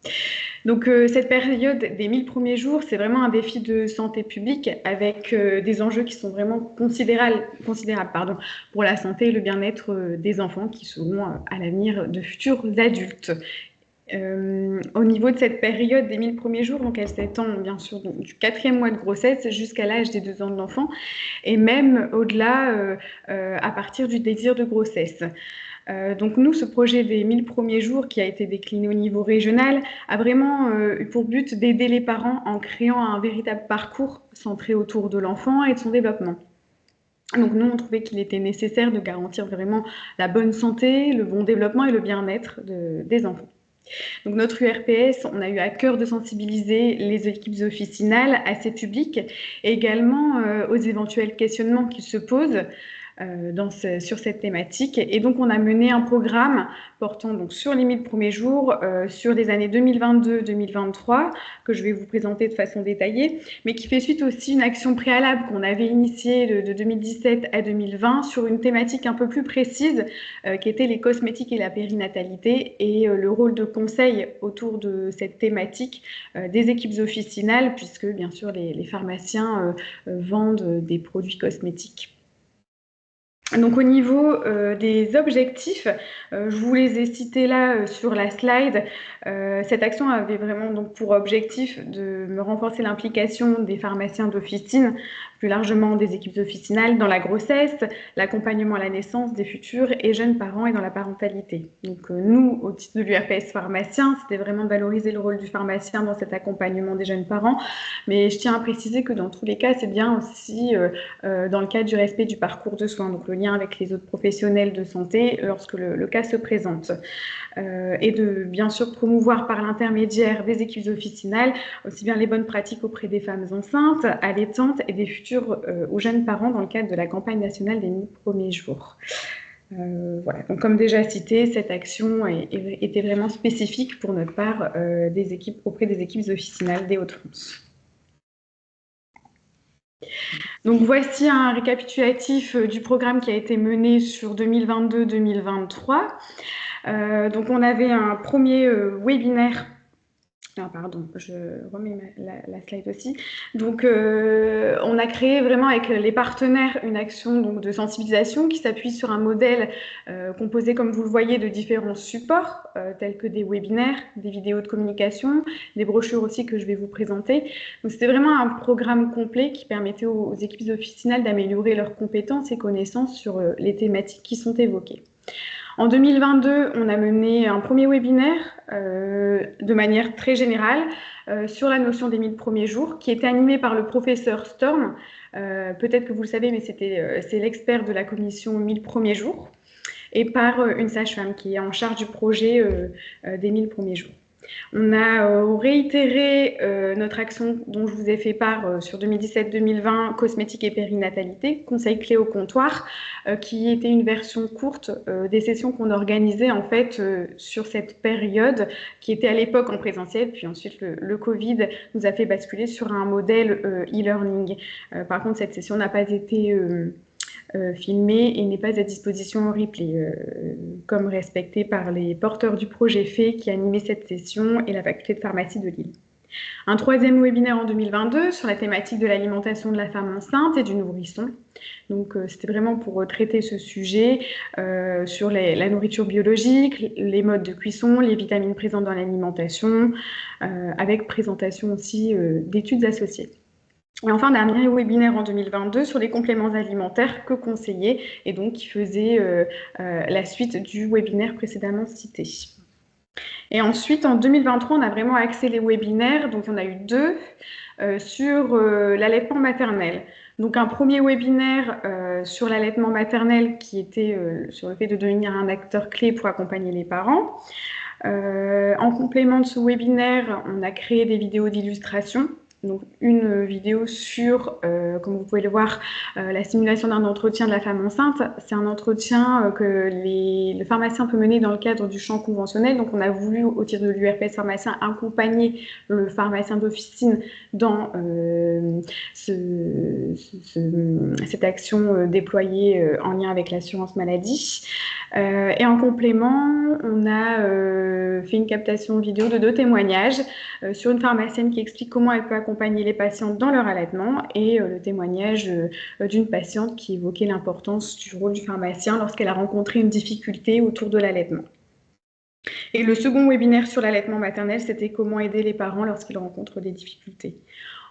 Speaker 5: Donc, cette période des 1000 premiers jours, c'est vraiment un défi de santé publique avec des enjeux qui sont vraiment considérables pour la santé et le bien-être des enfants qui seront à l'avenir de futurs adultes. Au niveau de cette période des 1000 premiers jours, donc elle s'étend bien sûr du 4e mois de grossesse jusqu'à l'âge des 2 ans de l'enfant, et même au-delà à partir du désir de grossesse. Donc nous, ce projet des 1000 premiers jours qui a été décliné au niveau régional a vraiment eu pour but d'aider les parents en créant un véritable parcours centré autour de l'enfant et de son développement. Donc nous, on trouvait qu'il était nécessaire de garantir vraiment la bonne santé, le bon développement et le bien-être des enfants. Donc notre URPS, on a eu à cœur de sensibiliser les équipes officinales à ces publics et également aux éventuels questionnements qui se posent sur cette thématique. Et donc, on a mené un programme portant donc sur les 1000 premiers jours, sur les années 2022-2023, que je vais vous présenter de façon détaillée, mais qui fait suite aussi à une action préalable qu'on avait initiée de 2017 à 2020 sur une thématique un peu plus précise, qui était les cosmétiques et la périnatalité, et le rôle de conseil autour de cette thématique des équipes officinales, puisque bien sûr les pharmaciens vendent des produits cosmétiques. Donc au niveau des objectifs, je vous les ai cités là sur la slide. Cette action avait vraiment donc pour objectif de renforcer l'implication des pharmaciens d'officine, plus largement des équipes officinales dans la grossesse, l'accompagnement à la naissance des futurs et jeunes parents et dans la parentalité. Donc nous, au titre de l'URPS pharmacien, c'était vraiment de valoriser le rôle du pharmacien dans cet accompagnement des jeunes parents. Mais je tiens à préciser que dans tous les cas, c'est bien aussi dans le cadre du respect du parcours de soins, donc le lien avec les autres professionnels de santé lorsque le cas se présente. Et de bien sûr promouvoir par l'intermédiaire des équipes officinales aussi bien les bonnes pratiques auprès des femmes enceintes, allaitantes et des futurs ou jeunes parents dans le cadre de la campagne nationale des 1000 premiers jours. Voilà. Donc, comme déjà cité, cette action était vraiment spécifique pour notre part auprès des équipes officinales des Hauts-de-France. Donc voici un récapitulatif du programme qui a été mené sur 2022-2023. Donc on avait un premier webinaire Ah, pardon, je remets la slide aussi. Donc, on a créé vraiment avec les partenaires une action donc, de sensibilisation qui s'appuie sur un modèle composé, comme vous le voyez, de différents supports, tels que des webinaires, des vidéos de communication, des brochures aussi que je vais vous présenter. Donc, c'était vraiment un programme complet qui permettait aux équipes officinales d'améliorer leurs compétences et connaissances sur les thématiques qui sont évoquées. En 2022, on a mené un premier webinaire de manière très générale sur la notion des 1000 premiers jours, qui était animé par le professeur Storm. Peut-être que vous le savez, mais c'est l'expert de la commission 1000 premiers jours, et par une sage-femme qui est en charge du projet des 1000 premiers jours. On a réitéré notre action dont je vous ai fait part sur 2017-2020, cosmétique et périnatalité, conseil clé au comptoir, qui était une version courte des sessions qu'on organisait en fait sur cette période, qui était à l'époque en présentiel, puis ensuite le Covid nous a fait basculer sur un modèle e-learning. Par contre, cette session n'a pas été filmé et n'est pas à disposition en replay, comme respecté par les porteurs du projet FAY qui animaient cette session et la faculté de pharmacie de Lille. Un troisième webinaire en 2022 sur la thématique de l'alimentation de la femme enceinte et du nourrisson. Donc, c'était vraiment pour traiter ce sujet sur la nourriture biologique, les modes de cuisson, les vitamines présentes dans l'alimentation, avec présentation aussi d'études associées. Et enfin, dernier webinaire en 2022 sur les compléments alimentaires que conseiller et donc qui faisait la suite du webinaire précédemment cité. Et ensuite, en 2023, on a vraiment axé les webinaires, donc il y en a eu deux, sur l'allaitement maternel. Donc un premier webinaire sur l'allaitement maternel qui était sur le fait de devenir un acteur clé pour accompagner les parents. En complément de ce webinaire, on a créé des vidéos d'illustration. Donc une vidéo sur, comme vous pouvez le voir, la simulation d'un entretien de la femme enceinte. C'est un entretien que le pharmacien peut mener dans le cadre du champ conventionnel. Donc on a voulu, au titre de l'URPS pharmacien, accompagner le pharmacien d'officine dans cette action déployée en lien avec l'assurance maladie. Et en complément, on a fait une captation vidéo de 2 témoignages sur une pharmacienne qui explique comment elle peut accompagner les patientes dans leur allaitement et le témoignage d'une patiente qui évoquait l'importance du rôle du pharmacien lorsqu'elle a rencontré une difficulté autour de l'allaitement. Et le second webinaire sur l'allaitement maternel, c'était comment aider les parents lorsqu'ils rencontrent des difficultés.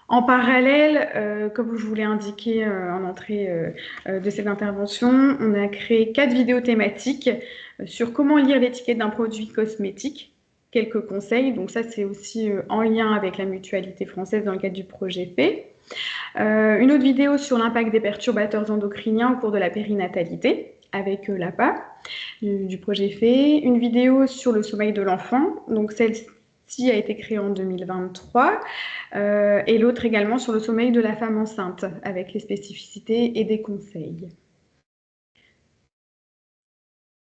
Speaker 5: En parallèle, comme je vous l'ai indiqué en entrée de cette intervention, on a créé 4 vidéos thématiques sur comment lire l'étiquette d'un produit cosmétique, quelques conseils. Donc ça, c'est aussi en lien avec la mutualité française dans le cadre du projet FAY. Une autre vidéo sur l'impact des perturbateurs endocriniens au cours de la périnatalité avec l'APA du projet FAY. Une vidéo sur le sommeil de l'enfant, donc celle-ci a été créée en 2023, et l'autre également sur le sommeil de la femme enceinte, avec les spécificités et des conseils.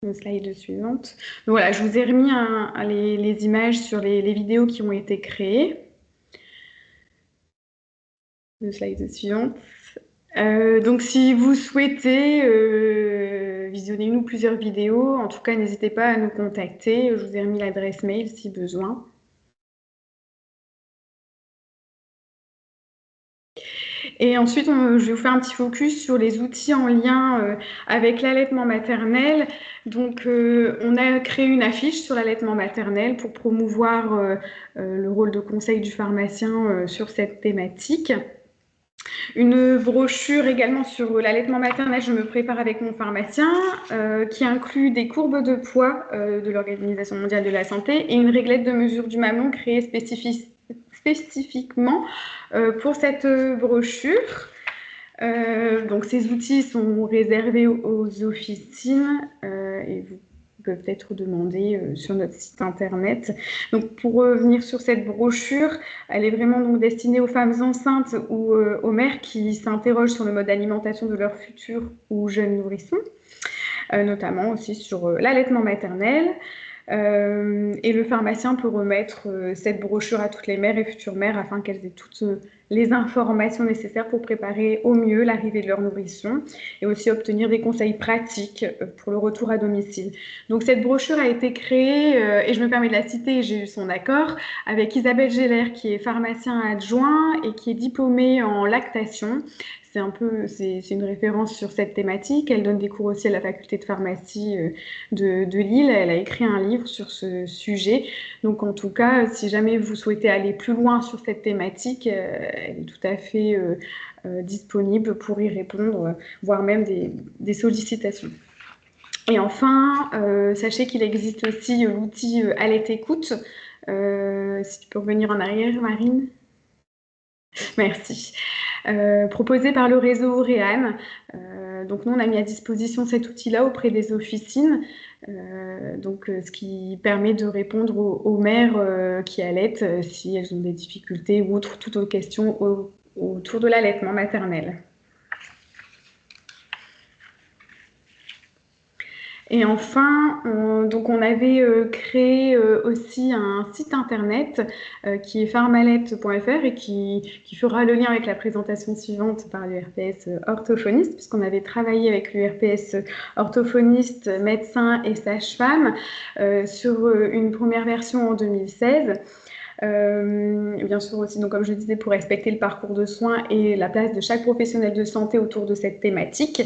Speaker 5: Une slide suivante. Donc voilà, je vous ai remis les images sur les vidéos qui ont été créées. Une slide suivante. Donc si vous souhaitez visionner une ou plusieurs vidéos, en tout cas, n'hésitez pas à nous contacter. Je vous ai remis l'adresse mail si besoin. Et ensuite, je vais vous faire un petit focus sur les outils en lien avec l'allaitement maternel. Donc, on a créé une affiche sur l'allaitement maternel pour promouvoir le rôle de conseil du pharmacien sur cette thématique. Une brochure également sur l'allaitement maternel, je me prépare avec mon pharmacien, qui inclut des courbes de poids de l'Organisation mondiale de la santé et une réglette de mesure du mamelon créée spécifiquement pour cette brochure. Donc ces outils sont réservés aux officines et vous peuvent être demandés sur notre site internet. Donc pour revenir sur cette brochure, elle est vraiment donc destinée aux femmes enceintes ou aux mères qui s'interrogent sur le mode d'alimentation de leurs futurs ou jeunes nourrissons, notamment aussi sur l'allaitement maternel. Et le pharmacien peut remettre cette brochure à toutes les mères et futures mères afin qu'elles aient toutes les informations nécessaires pour préparer au mieux l'arrivée de leur nourrisson et aussi obtenir des conseils pratiques pour le retour à domicile. Donc cette brochure a été créée, et je me permets de la citer, j'ai eu son accord, avec Isabelle Geller qui est pharmacien adjoint et qui est diplômée en lactation. C'est une référence sur cette thématique. Elle donne des cours aussi à la faculté de pharmacie de Lille. Elle a écrit un livre sur ce sujet. Donc, en tout cas, si jamais vous souhaitez aller plus loin sur cette thématique, elle est tout à fait disponible pour y répondre, voire même des sollicitations. Et enfin, sachez qu'il existe aussi l'outil Allait écoute. Si tu peux revenir en arrière, Marine. Merci. Proposé par le réseau Auréane. Donc nous, on a mis à disposition cet outil-là auprès des officines, ce qui permet de répondre aux mères qui allaitent si elles ont des difficultés ou toute autre question autour de l'allaitement maternel. Et enfin, on avait créé aussi un site internet qui est pharmalette.fr et qui fera le lien avec la présentation suivante par l'URPS orthophoniste, puisqu'on avait travaillé avec l'URPS orthophoniste, médecin et sage-femme sur une première version en 2016. Bien sûr aussi, donc, comme je disais, pour respecter le parcours de soins et la place de chaque professionnel de santé autour de cette thématique.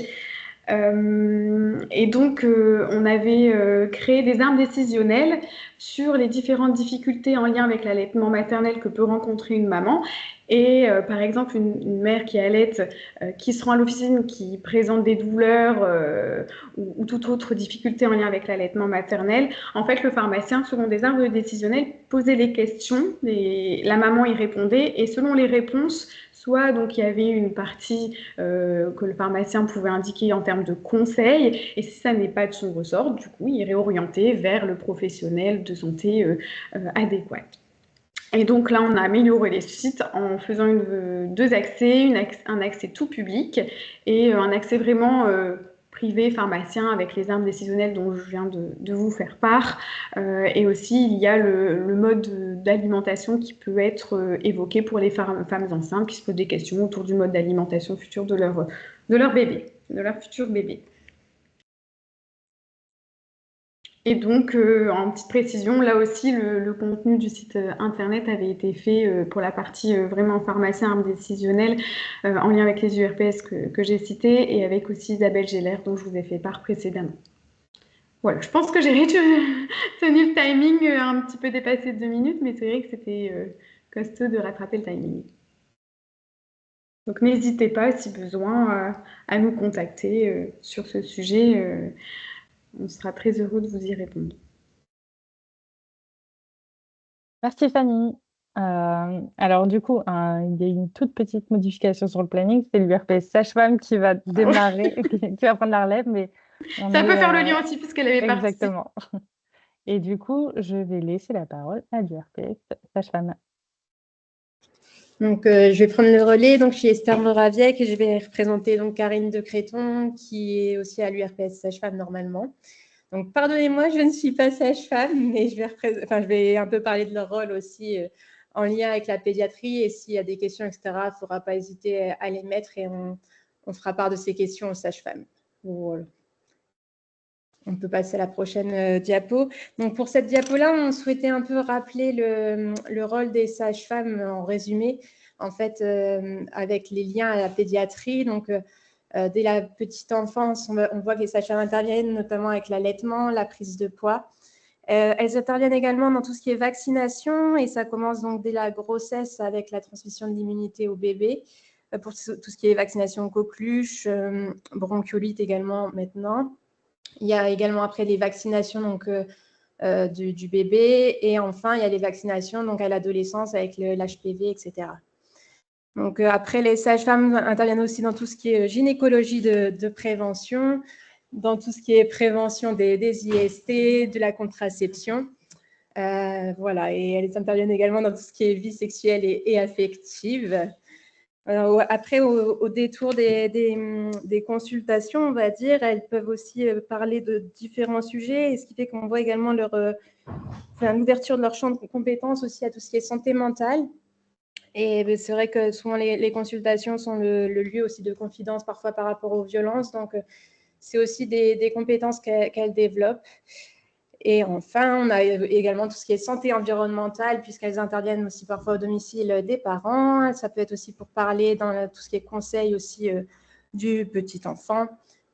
Speaker 5: Et donc, on avait créé des armes décisionnelles sur les différentes difficultés en lien avec l'allaitement maternel que peut rencontrer une maman. Et par exemple, une mère qui allaite, qui se rend à l'officine, qui présente des douleurs ou toute autre difficulté en lien avec l'allaitement maternel, en fait, le pharmacien, selon des arbres décisionnels, posait les questions, la maman y répondait, et selon les réponses, soit donc il y avait une partie que le pharmacien pouvait indiquer en termes de conseils, et si ça n'est pas de son ressort, du coup, il réorientait vers le professionnel de santé adéquat. Et donc là, on a amélioré les sites en faisant deux accès, un accès tout public et un accès vraiment privé, pharmacien, avec les armes décisionnelles dont je viens de vous faire part. Et aussi, il y a le mode d'alimentation qui peut être évoqué pour les femmes enceintes qui se posent des questions autour du mode d'alimentation futur de leur bébé, de leur futur bébé. Et donc, en petite précision, là aussi, le contenu du site internet avait été fait pour la partie vraiment pharmacien, armes décisionnelles, en lien avec les URPS que j'ai cités, et avec aussi Isabelle Geller, dont je vous ai fait part précédemment. Voilà, je pense que j'ai tenu le timing, un petit peu dépassé de 2 minutes, mais c'est vrai que c'était costaud de rattraper le timing. Donc, n'hésitez pas, si besoin, à nous contacter sur ce sujet. On sera très heureux de vous y répondre.
Speaker 2: Merci Fanny. Alors du coup, il y a une toute petite modification sur le planning. C'est l'URPS sage-femme qui va démarrer, qui va prendre la relève. Mais
Speaker 5: ça peut faire le lien aussi puisqu'elle avait participé.
Speaker 2: Exactement. Et du coup, je vais laisser la parole à l'URPS sage-femme.
Speaker 8: Donc, je vais prendre le relais. Donc, je suis Esther Moraviec et je vais représenter donc Karine de Créton, qui est aussi à l'URPS sage-femme normalement. Donc, pardonnez-moi, je ne suis pas sage-femme, mais je vais un peu parler de leur rôle aussi en lien avec la pédiatrie. Et s'il y a des questions, etc., il ne faudra pas hésiter à les mettre et on fera part de ces questions aux sages-femmes. Voilà. On peut passer à la prochaine diapo. Donc, pour cette diapo-là, on souhaitait un peu rappeler le rôle des sages-femmes en résumé, en fait, avec les liens à la pédiatrie. Donc, dès la petite enfance, on voit que les sages-femmes interviennent notamment avec l'allaitement, la prise de poids. Elles interviennent également dans tout ce qui est vaccination et ça commence donc dès la grossesse avec la transmission de l'immunité au bébé pour tout ce qui est vaccination coqueluche, bronchiolite également maintenant. Il y a également après les vaccinations donc, du bébé et enfin il y a les vaccinations donc, à l'adolescence avec l'HPV, etc. Donc, après, les sages-femmes interviennent aussi dans tout ce qui est gynécologie de prévention, dans tout ce qui est prévention des IST, de la contraception. Voilà, et elles interviennent également dans tout ce qui est vie sexuelle et affective. Après, au détour des consultations, on va dire, elles peuvent aussi parler de différents sujets, et ce qui fait qu'on voit également l'ouverture de leur champ de compétences aussi à tout ce qui est santé mentale. Et c'est vrai que souvent les consultations sont le lieu aussi de confidence parfois par rapport aux violences, donc c'est aussi des compétences qu'elles développent. Et enfin, on a également tout ce qui est santé environnementale, puisqu'elles interviennent aussi parfois au domicile des parents. Ça peut être aussi pour parler dans tout ce qui est conseil aussi du petit enfant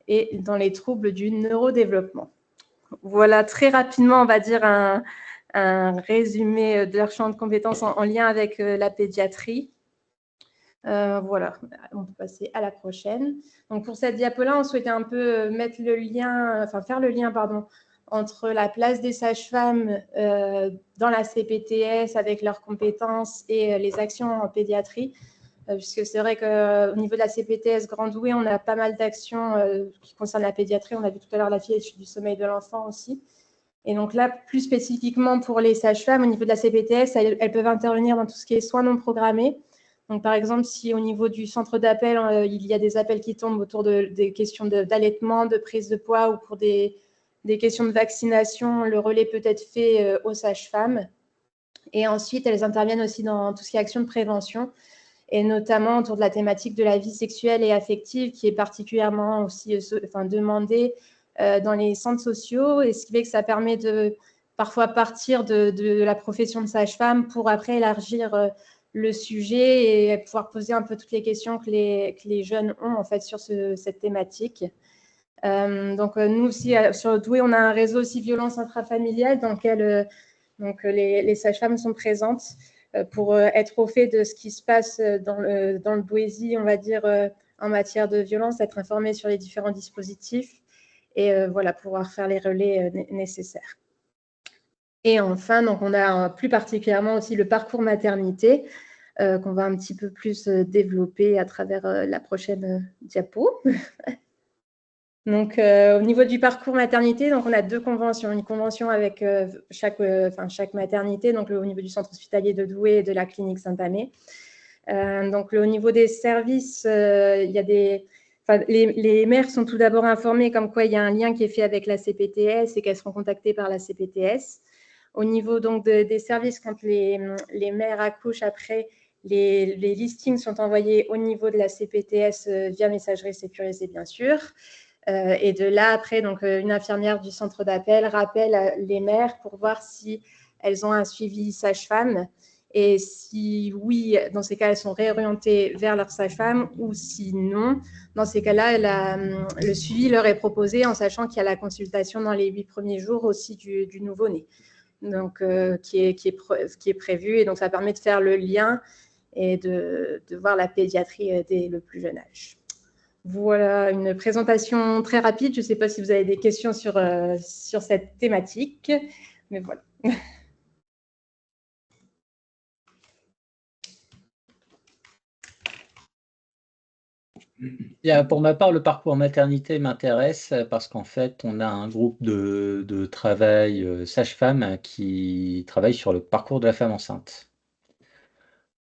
Speaker 8: et dans les troubles du neurodéveloppement. Voilà très rapidement, on va dire, un résumé de leur champ de compétences en lien avec la pédiatrie. Voilà, on peut passer à la prochaine. Donc pour cette diapo-là, on souhaitait un peu mettre le lien, faire le lien, entre la place des sages-femmes dans la CPTS avec leurs compétences et les actions en pédiatrie. Puisque c'est vrai qu'au niveau de la CPTS Grand Douai, on a pas mal d'actions qui concernent la pédiatrie. On a vu tout à l'heure la fiche du sommeil de l'enfant aussi. Et donc là, plus spécifiquement pour les sages-femmes, au niveau de la CPTS, elles peuvent intervenir dans tout ce qui est soins non programmés. Donc, par exemple, si au niveau du centre d'appel, il y a des appels qui tombent autour des questions d'allaitement, de prise de poids ou pour des questions de vaccination, le relais peut être fait aux sages-femmes. Et ensuite, elles interviennent aussi dans tout ce qui est action de prévention, et notamment autour de la thématique de la vie sexuelle et affective, qui est particulièrement aussi demandée dans les centres sociaux, et ce qui fait que ça permet de parfois partir de la profession de sage-femme pour après élargir le sujet et pouvoir poser un peu toutes les questions que les jeunes ont en fait sur cette thématique. Donc nous aussi sur Douai, on a un réseau aussi violence intrafamiliale dans lequel les sages-femmes sont présentes pour être au fait de ce qui se passe dans le Douaisis, on va dire, en matière de violence, être informées sur les différents dispositifs et voilà, pouvoir faire les relais nécessaires. Et enfin, donc on a plus particulièrement aussi le parcours maternité qu'on va un petit peu plus développer à travers la prochaine diapo. Donc, au niveau du parcours maternité, donc on a 2 conventions. Une convention avec chaque maternité, donc au niveau du centre hospitalier de Douai et de la clinique Saint-Amé. Donc, au niveau des services, il y a les mères sont tout d'abord informées comme quoi il y a un lien qui est fait avec la CPTS et qu'elles seront contactées par la CPTS. Au niveau donc des services, quand les mères accouchent après, les listings sont envoyés au niveau de la CPTS via messagerie sécurisée, bien sûr. Et de là, après, donc, une infirmière du centre d'appel rappelle les mères pour voir si elles ont un suivi sage-femme. Et si oui, dans ces cas, elles sont réorientées vers leur sage-femme, ou si non, dans ces cas-là, le suivi leur est proposé en sachant qu'il y a la consultation dans les 8 premiers jours aussi du nouveau-né, donc qui est prévu. Et donc, ça permet de faire le lien et de voir la pédiatrie dès le plus jeune âge. Voilà une présentation très rapide. Je ne sais pas si vous avez des questions sur cette thématique, mais voilà.
Speaker 4: Pour ma part, le parcours maternité m'intéresse parce qu'en fait, on a un groupe de travail sage-femme qui travaille sur le parcours de la femme enceinte.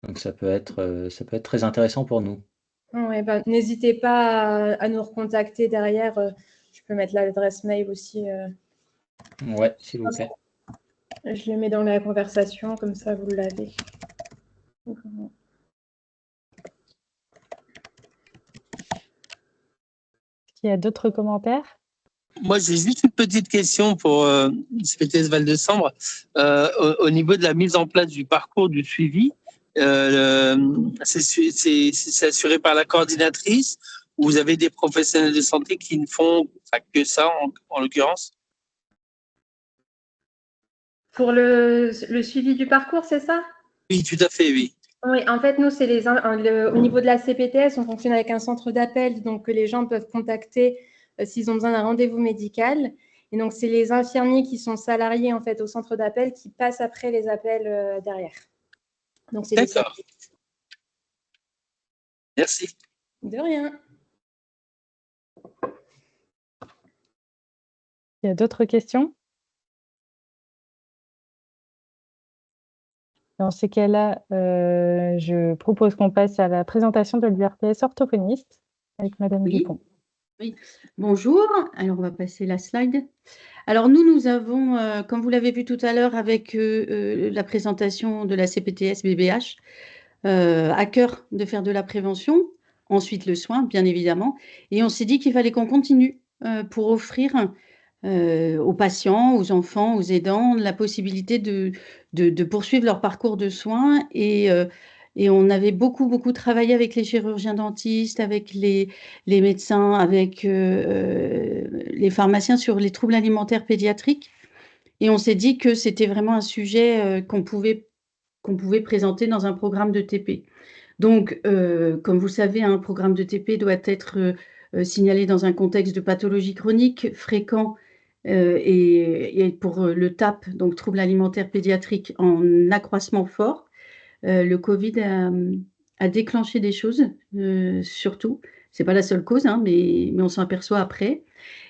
Speaker 4: Donc ça peut être très intéressant pour nous.
Speaker 8: Ouais, n'hésitez pas à nous recontacter derrière. Je peux mettre l'adresse mail aussi.
Speaker 4: Ouais, s'il vous plaît.
Speaker 8: Je le mets dans la conversation, comme ça vous l'avez.
Speaker 2: Est-ce qu'il y a d'autres commentaires?
Speaker 6: Moi, j'ai juste une petite question pour CPTS Val-de-Sambre. Au niveau de la mise en place du parcours du suivi, c'est assuré par la coordinatrice ou vous avez des professionnels de santé qui ne font que ça, en l'occurrence?
Speaker 8: Pour le suivi du parcours, c'est ça?
Speaker 6: Oui, tout à fait, oui.
Speaker 8: Oui, en fait, nous, c'est au niveau de la CPTS, on fonctionne avec un centre d'appel, donc que les gens peuvent contacter s'ils ont besoin d'un rendez-vous médical. Et donc, c'est les infirmiers qui sont salariés en fait au centre d'appel qui passent après les appels derrière. Donc, c'est
Speaker 6: d'accord. Merci.
Speaker 8: De rien.
Speaker 2: Il y a d'autres questions? Dans ces cas-là, je propose qu'on passe à la présentation de l'URPS orthophoniste avec Madame
Speaker 9: Oui.
Speaker 2: Dupont.
Speaker 9: Oui, bonjour. Alors, on va passer la slide. Alors, nous avons, comme vous l'avez vu tout à l'heure avec la présentation de la CPTS BBH, à cœur de faire de la prévention, ensuite le soin, bien évidemment. Et on s'est dit qu'il fallait qu'on continue pour offrir aux patients, aux enfants, aux aidants, la possibilité de poursuivre leur parcours de soins. Et on avait beaucoup travaillé avec les chirurgiens dentistes, avec les médecins, avec les pharmaciens sur les troubles alimentaires pédiatriques. Et on s'est dit que c'était vraiment un sujet qu'on pouvait présenter dans un programme de TP. Donc, comme vous le savez, un programme de TP doit être signalé dans un contexte de pathologie chronique fréquent et pour le TAP, donc troubles alimentaires pédiatriques en accroissement fort. Le Covid a déclenché des choses, surtout. Ce n'est pas la seule cause, hein, mais on s'en aperçoit après.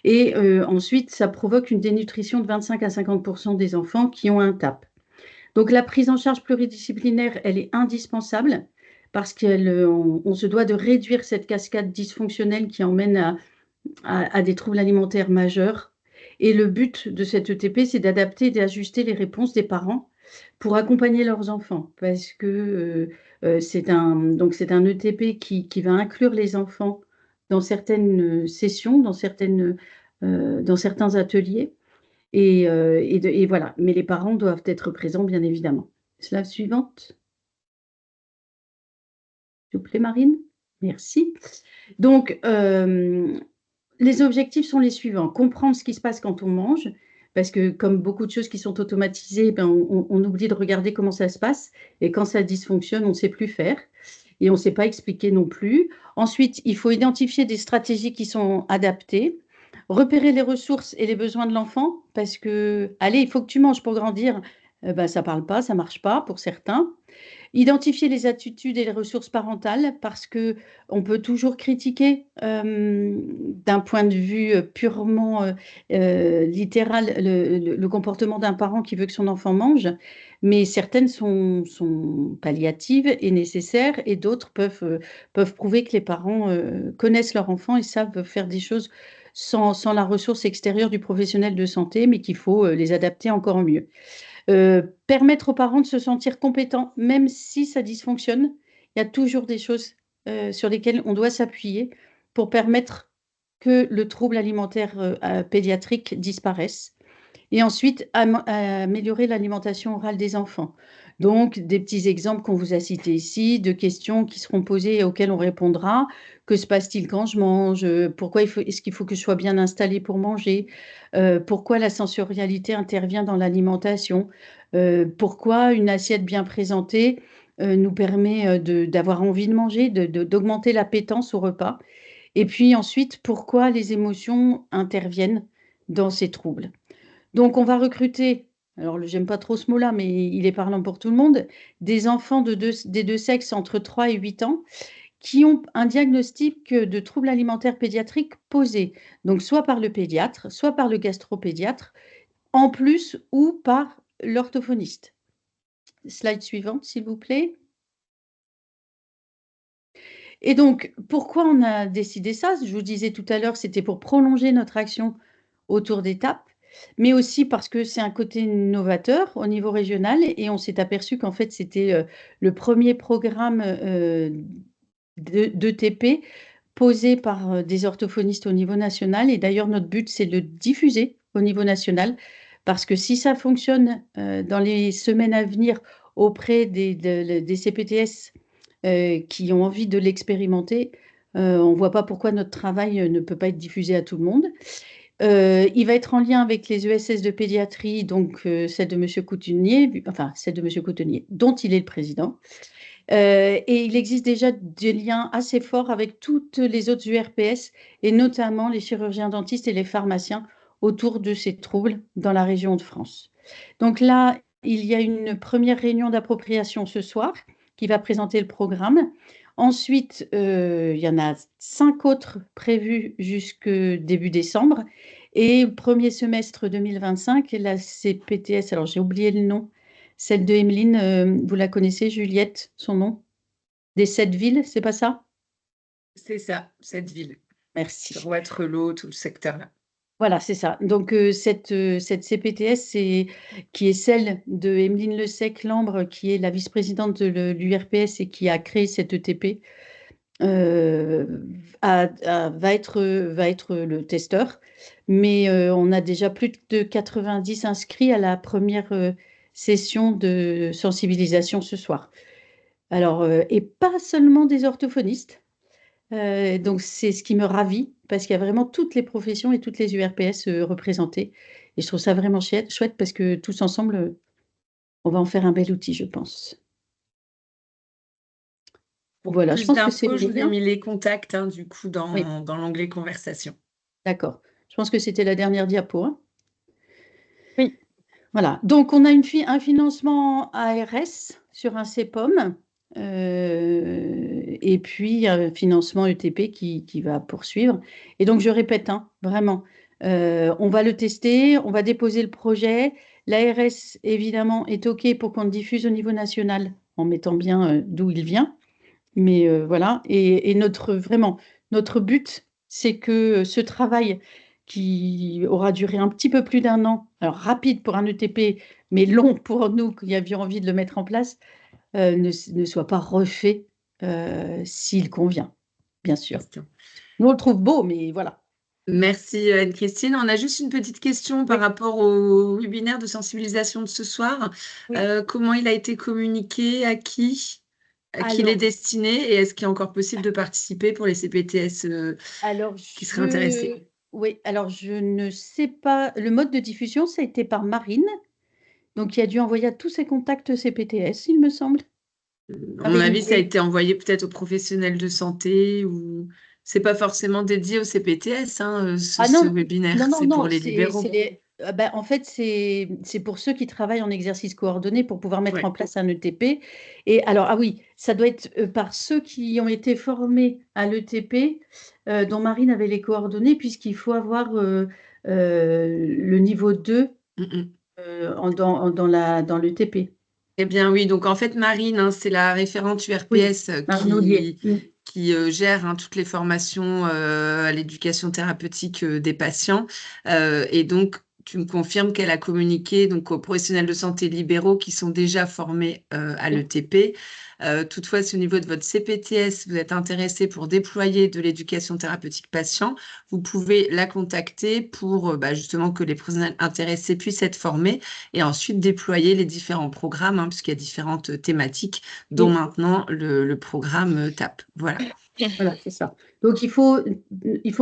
Speaker 9: Et ensuite, ça provoque une dénutrition de 25 à 50% des enfants qui ont un TAP. Donc, la prise en charge pluridisciplinaire, elle est indispensable parce qu'on se doit de réduire cette cascade dysfonctionnelle qui emmène à des troubles alimentaires majeurs. Et le but de cette ETP, c'est d'adapter et d'ajuster les réponses des parents pour accompagner leurs enfants. Parce que c'est un ETP qui va inclure les enfants dans certaines sessions, dans certains ateliers. Et voilà. Mais les parents doivent être présents, bien évidemment. Slide suivante. S'il vous plaît, Marine. Merci. Donc, les objectifs sont les suivants. Comprendre ce qui se passe quand on mange, parce que comme beaucoup de choses qui sont automatisées, on oublie de regarder comment ça se passe. Et quand ça dysfonctionne, on ne sait plus faire. Et on ne sait pas expliquer non plus. Ensuite, il faut identifier des stratégies qui sont adaptées. Repérer les ressources et les besoins de l'enfant, parce que, allez, il faut que tu manges pour grandir. Ça ne parle pas, ça ne marche pas pour certains. Identifier les attitudes et les ressources parentales, parce qu'on peut toujours critiquer d'un point de vue purement littéral le comportement d'un parent qui veut que son enfant mange, mais certaines sont palliatives et nécessaires, et d'autres peuvent prouver que les parents connaissent leur enfant et savent faire des choses sans la ressource extérieure du professionnel de santé, mais qu'il faut les adapter encore mieux. Permettre aux parents de se sentir compétents, même si ça dysfonctionne. Il y a toujours des choses sur lesquelles on doit s'appuyer pour permettre que le trouble alimentaire pédiatrique disparaisse. Et ensuite, améliorer l'alimentation orale des enfants. Donc, des petits exemples qu'on vous a cités ici, de questions qui seront posées et auxquelles on répondra. Que se passe-t-il quand je mange? Pourquoi est-ce qu'il faut que je sois bien installée pour manger? Pourquoi la sensorialité intervient dans l'alimentation? Pourquoi une assiette bien présentée nous permet d'avoir envie de manger, d'augmenter l'appétence au repas? Et puis ensuite, pourquoi les émotions interviennent dans ces troubles? Donc, on va recruter, alors j'aime pas trop ce mot-là, mais il est parlant pour tout le monde, des enfants des deux sexes entre 3 et 8 ans qui ont un diagnostic de troubles alimentaires pédiatriques posé, donc soit par le pédiatre, soit par le gastropédiatre, en plus ou par l'orthophoniste. Slide suivante, s'il vous plaît. Et donc, pourquoi on a décidé ça? Je vous disais tout à l'heure, c'était pour prolonger notre action autour des TAP, mais aussi parce que c'est un côté novateur au niveau régional et on s'est aperçu qu'en fait, c'était le premier programme d'ETP posé par des orthophonistes au niveau national. Et d'ailleurs, notre but, c'est de le diffuser au niveau national parce que si ça fonctionne dans les semaines à venir auprès des CPTS qui ont envie de l'expérimenter, on ne voit pas pourquoi notre travail ne peut pas être diffusé à tout le monde. Il va être en lien avec les ESS de pédiatrie, donc celle de M. Coutenier, dont il est le président. Et il existe déjà des liens assez forts avec toutes les autres URPS, et notamment les chirurgiens dentistes et les pharmaciens autour de ces troubles dans la région de France. Donc là, il y a une première réunion d'appropriation ce soir qui va présenter le programme. Ensuite, il y en a 5 autres prévus jusque début décembre. Et premier semestre 2025, la CPTS, alors j'ai oublié le nom, Celle de Emeline, vous la connaissez, Juliette, son nom? Des 7 villes, c'est pas ça?
Speaker 1: C'est ça, cette ville.
Speaker 9: Merci.
Speaker 1: Sur Waterloo, tout le secteur-là.
Speaker 9: Voilà, c'est ça. Donc, cette CPTS, qui est celle de Emeline Lesec-Lambre, qui est la vice-présidente de l'URPS et qui a créé cette ETP, va être le testeur. Mais on a déjà plus de 90 inscrits à la première session de sensibilisation ce soir. Alors, et pas seulement des orthophonistes. Donc, c'est ce qui me ravit, parce qu'il y a vraiment toutes les professions et toutes les URPS représentées. Et je trouve ça vraiment chouette parce que tous ensemble, on va en faire un bel outil, je pense.
Speaker 1: Pour
Speaker 9: Voilà, je
Speaker 1: plus
Speaker 9: pense que c'est
Speaker 1: d'infos, je vous ai
Speaker 9: bien.
Speaker 1: mis les contacts du coup
Speaker 9: Oui.
Speaker 1: dans l'onglet conversation.
Speaker 9: D'accord. Je pense que c'était la dernière diapo, hein.
Speaker 2: Oui.
Speaker 9: Voilà. Donc, on a un financement ARS sur un CEPOM et puis un financement ETP qui va poursuivre. Et donc, je répète, hein, vraiment, on va le tester, on va déposer le projet. L'ARS, évidemment, est OK pour qu'on le diffuse au niveau national en mettant bien d'où il vient. Mais voilà. Et vraiment, notre but, c'est que ce travail qui aura duré un petit peu plus d'1 an, alors rapide pour un ETP, mais long pour nous qui avions envie de le mettre en place, ne soit pas refait s'il convient, bien sûr.
Speaker 1: Question.
Speaker 9: Nous, on le trouve beau, mais voilà.
Speaker 1: Merci Anne-Christine. On a juste une petite question par rapport au webinaire de sensibilisation de ce soir.
Speaker 9: Oui.
Speaker 1: Comment il a été communiqué, à qui il est
Speaker 9: Alors,
Speaker 1: destiné et est-ce qu'il est encore possible de participer pour les CPTS qui seraient intéressés?
Speaker 9: Oui, alors je ne sais pas. Le mode de diffusion, ça a été par Marine, donc qui a dû envoyer à tous ses contacts CPTS, il me semble.
Speaker 1: À mon avis, ça a été envoyé peut-être aux professionnels de santé ou c'est pas forcément dédié au CPTS, hein,
Speaker 9: Ah
Speaker 1: ce
Speaker 9: non,
Speaker 1: webinaire,
Speaker 9: non, non,
Speaker 1: c'est pour
Speaker 9: non,
Speaker 1: les libéraux.
Speaker 9: en fait, c'est pour ceux qui travaillent en exercice coordonné pour pouvoir mettre
Speaker 1: Ouais.
Speaker 9: en place un ETP. Et alors, ah oui, ça doit être par ceux qui ont été formés à l'ETP, dont Marine avait les coordonnées, puisqu'il faut avoir le niveau 2 dans l'ETP.
Speaker 1: Eh bien oui, donc en fait, Marine, hein, c'est la référente URPS
Speaker 9: Marine Ollier.
Speaker 1: qui gère toutes les formations à l'éducation thérapeutique des patients. Et donc, tu me confirmes qu'elle a communiqué donc, aux professionnels de santé libéraux qui sont déjà formés à l'ETP. Toutefois, si au niveau de votre CPTS, vous êtes intéressé pour déployer de l'éducation thérapeutique patient, vous pouvez la contacter pour justement que les professionnels intéressés puissent être formés et ensuite déployer les différents programmes, hein, puisqu'il y a différentes thématiques, dont maintenant le programme TAP. Voilà.
Speaker 9: Voilà, c'est ça. Donc, il faut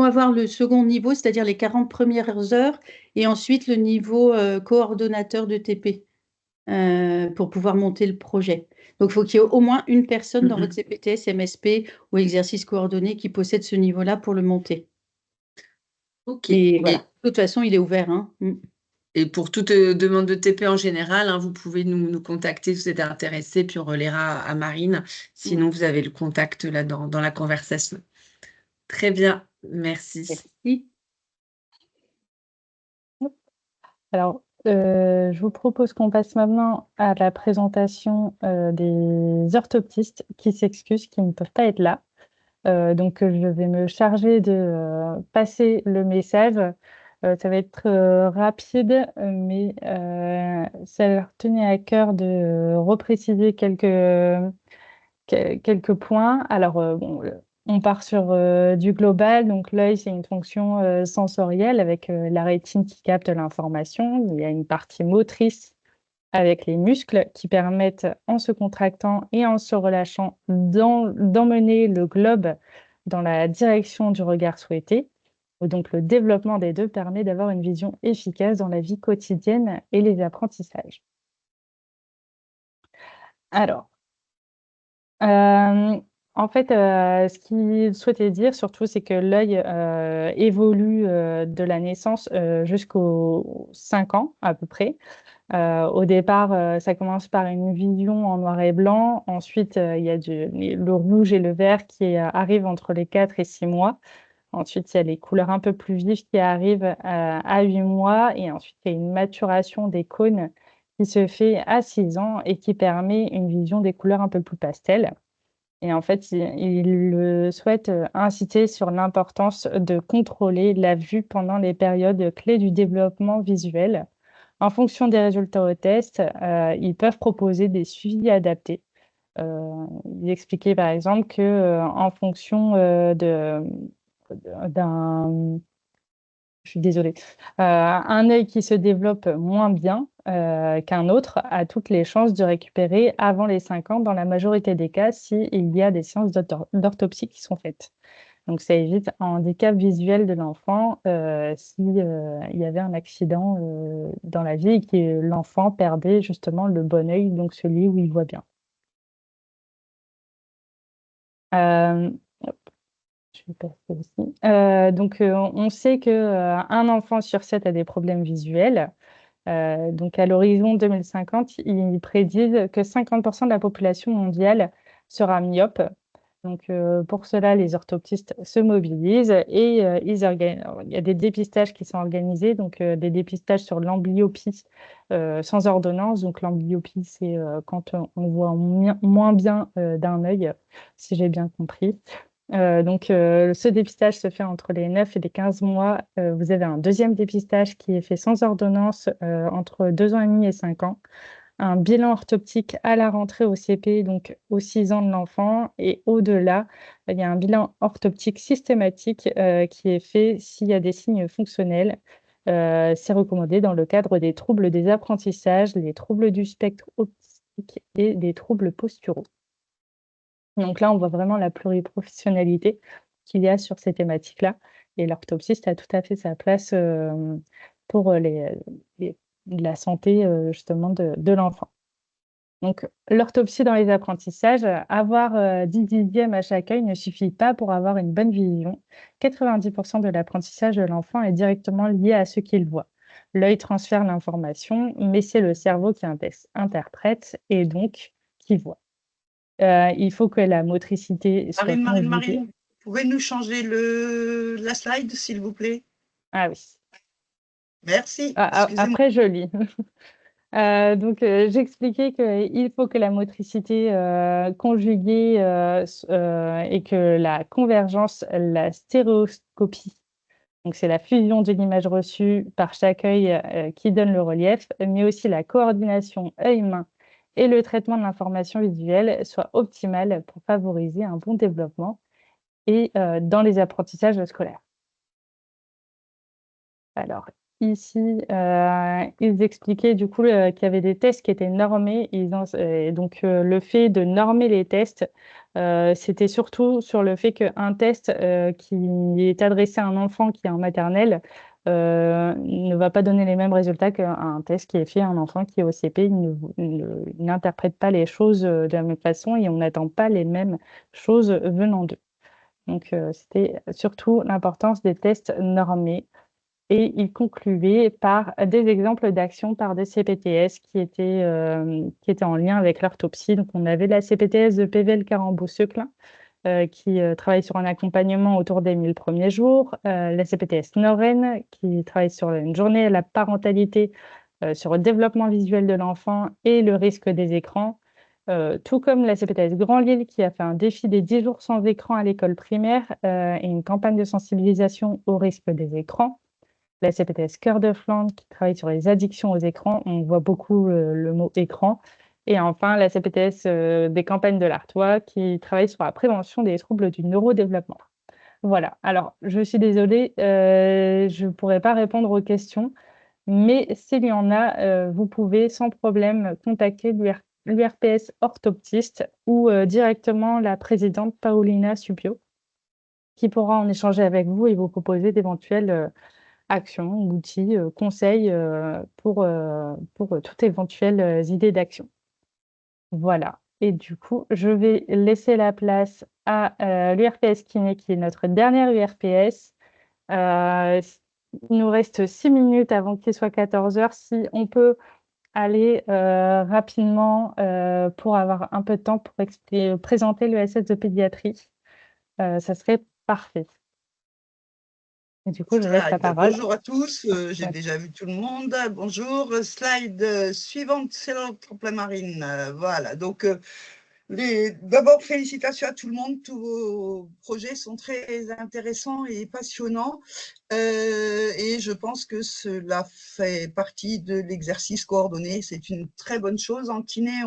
Speaker 9: avoir le second niveau, c'est-à-dire les 40 premières heures, et ensuite le niveau coordonnateur de TP pour pouvoir monter le projet. Donc, il faut qu'il y ait au moins une personne dans votre CPTS, MSP ou exercice coordonné qui possède ce niveau-là pour le monter.
Speaker 1: OK.
Speaker 9: Et voilà. De toute façon, il est ouvert, hein.
Speaker 1: Et pour toute demande de TP en général, hein, vous pouvez nous contacter si vous êtes intéressé, puis on relaiera à Marine. Sinon, vous avez le contact là dans la conversation. Très bien, merci.
Speaker 9: Merci.
Speaker 2: Alors, je vous propose qu'on passe maintenant à la présentation des orthoptistes qui s'excusent, qui ne peuvent pas être là. Donc, je vais me charger de passer le message. Ça va être rapide, mais ça leur tenait à cœur de repréciser quelques points. Alors, on part sur du global. Donc, l'œil, c'est une fonction sensorielle avec la rétine qui capte l'information. Il y a une partie motrice avec les muscles qui permettent, en se contractant et en se relâchant, d'emmener le globe dans la direction du regard souhaité. Donc, le développement des deux permet d'avoir une vision efficace dans la vie quotidienne et les apprentissages. Alors, en fait, ce qu'il souhaitait dire surtout, c'est que l'œil évolue de la naissance jusqu'aux 5 ans à peu près. Au départ, ça commence par une vision en noir et blanc. Ensuite, il y a le rouge et le vert qui arrivent entre les 4 et 6 mois. Ensuite, il y a les couleurs un peu plus vives qui arrivent à 8 mois. Et ensuite, il y a une maturation des cônes qui se fait à 6 ans et qui permet une vision des couleurs un peu plus pastel. Et en fait, il souhaite inciter sur l'importance de contrôler la vue pendant les périodes clés du développement visuel. En fonction des résultats au test, ils peuvent proposer des suivis adaptés. Il expliquait par exemple que en fonction d'un, je suis désolée, un œil qui se développe moins bien qu'un autre a toutes les chances de récupérer avant les 5 ans dans la majorité des cas s'il y a des séances d'orthopsie qui sont faites. Donc ça évite un handicap visuel de l'enfant s'il y avait un accident dans la vie et que l'enfant perdait justement le bon œil, donc celui où il voit bien. Hop, je vais passer aussi. Donc, on sait qu'un enfant sur 7 a des problèmes visuels. Donc, à l'horizon 2050, ils prédisent que 50% de la population mondiale sera myope. Donc, pour cela, les orthoptistes se mobilisent et il y a des dépistages qui sont organisés, donc des dépistages sur l'amblyopie sans ordonnance. Donc, l'amblyopie, c'est quand on voit moins bien d'un œil, si j'ai bien compris. Donc, ce dépistage se fait entre les 9 et les 15 mois. Vous avez un deuxième dépistage qui est fait sans ordonnance entre 2 ans et demi et 5 ans. Un bilan orthoptique à la rentrée au CP, donc aux 6 ans de l'enfant. Et au-delà, il y a un bilan orthoptique systématique qui est fait s'il y a des signes fonctionnels. C'est recommandé dans le cadre des troubles des apprentissages, les troubles du spectre optique et des troubles posturaux. Donc là, on voit vraiment la pluriprofessionnalité qu'il y a sur ces thématiques-là. Et l'orthoptiste a tout à fait sa place pour la santé justement de l'enfant. Donc, l'orthopsie dans les apprentissages, avoir 10 dixièmes à chaque œil ne suffit pas pour avoir une bonne vision. 90% de l'apprentissage de l'enfant est directement lié à ce qu'il voit. L'œil transfère l'information, mais c'est le cerveau qui interprète et donc qui voit. Il faut que la motricité soit conjuguée.
Speaker 10: Marine, pouvez-nous changer la slide, s'il vous plaît?
Speaker 2: Ah oui.
Speaker 10: Merci. Excusez-moi.
Speaker 2: Après, je lis. Donc, j'expliquais qu'il faut que la motricité conjuguée et que la convergence, la stéréoscopie, donc c'est la fusion de l'image reçue par chaque œil qui donne le relief, mais aussi la coordination œil-main et le traitement de l'information visuelle soit optimale pour favoriser un bon développement et dans les apprentissages scolaires. Alors, ici, ils expliquaient du coup qu'il y avait des tests qui étaient normés. Donc, le fait de normer les tests, c'était surtout sur le fait qu'un test qui est adressé à un enfant qui est en maternelle ne va pas donner les mêmes résultats qu'un test qui est fait à un enfant qui est au CP. Il n'interprète pas les choses de la même façon et on n'attend pas les mêmes choses venant d'eux. Donc, c'était surtout l'importance des tests normés. Et il concluait par des exemples d'actions par des CPTS qui étaient en lien avec l'orthopsie. Donc, on avait la CPTS de PVL Carambeau-Seclin qui travaille sur un accompagnement autour des 1000 premiers jours. La CPTS Noren qui travaille sur une journée à la parentalité, sur le développement visuel de l'enfant et le risque des écrans. Tout comme la CPTS Grand Lille qui a fait un défi des 10 jours sans écran à l'école primaire et une campagne de sensibilisation au risque des écrans. La CPTS Cœur de Flandre qui travaille sur les addictions aux écrans. On voit beaucoup le mot écran. Et enfin, la CPTS des campagnes de l'Artois qui travaille sur la prévention des troubles du neurodéveloppement. Voilà. Alors, je suis désolée, je ne pourrai pas répondre aux questions, mais s'il y en a, vous pouvez sans problème contacter l'URPS orthoptiste ou directement la présidente Paolina Supio qui pourra en échanger avec vous et vous proposer d'éventuelles actions, outils, conseils pour toute éventuelle idée d'action. Voilà. Et du coup, je vais laisser la place à l'URPS Kiné, qui est notre dernière URPS. Il nous reste 6 minutes avant qu'il soit 14 h. Si on peut aller rapidement pour avoir un peu de temps pour présenter le SS de pédiatrie, ça serait parfait. Et du coup, je laisse la parole.
Speaker 10: Bonjour à tous, j'ai
Speaker 2: Ouais.
Speaker 10: déjà vu tout le monde. Bonjour, slide suivante, c'est le tremplin marine. Voilà, donc d'abord félicitations à tout le monde, tous vos projets sont très intéressants et passionnants. Et je pense que cela fait partie de l'exercice coordonné, c'est une très bonne chose. En kiné,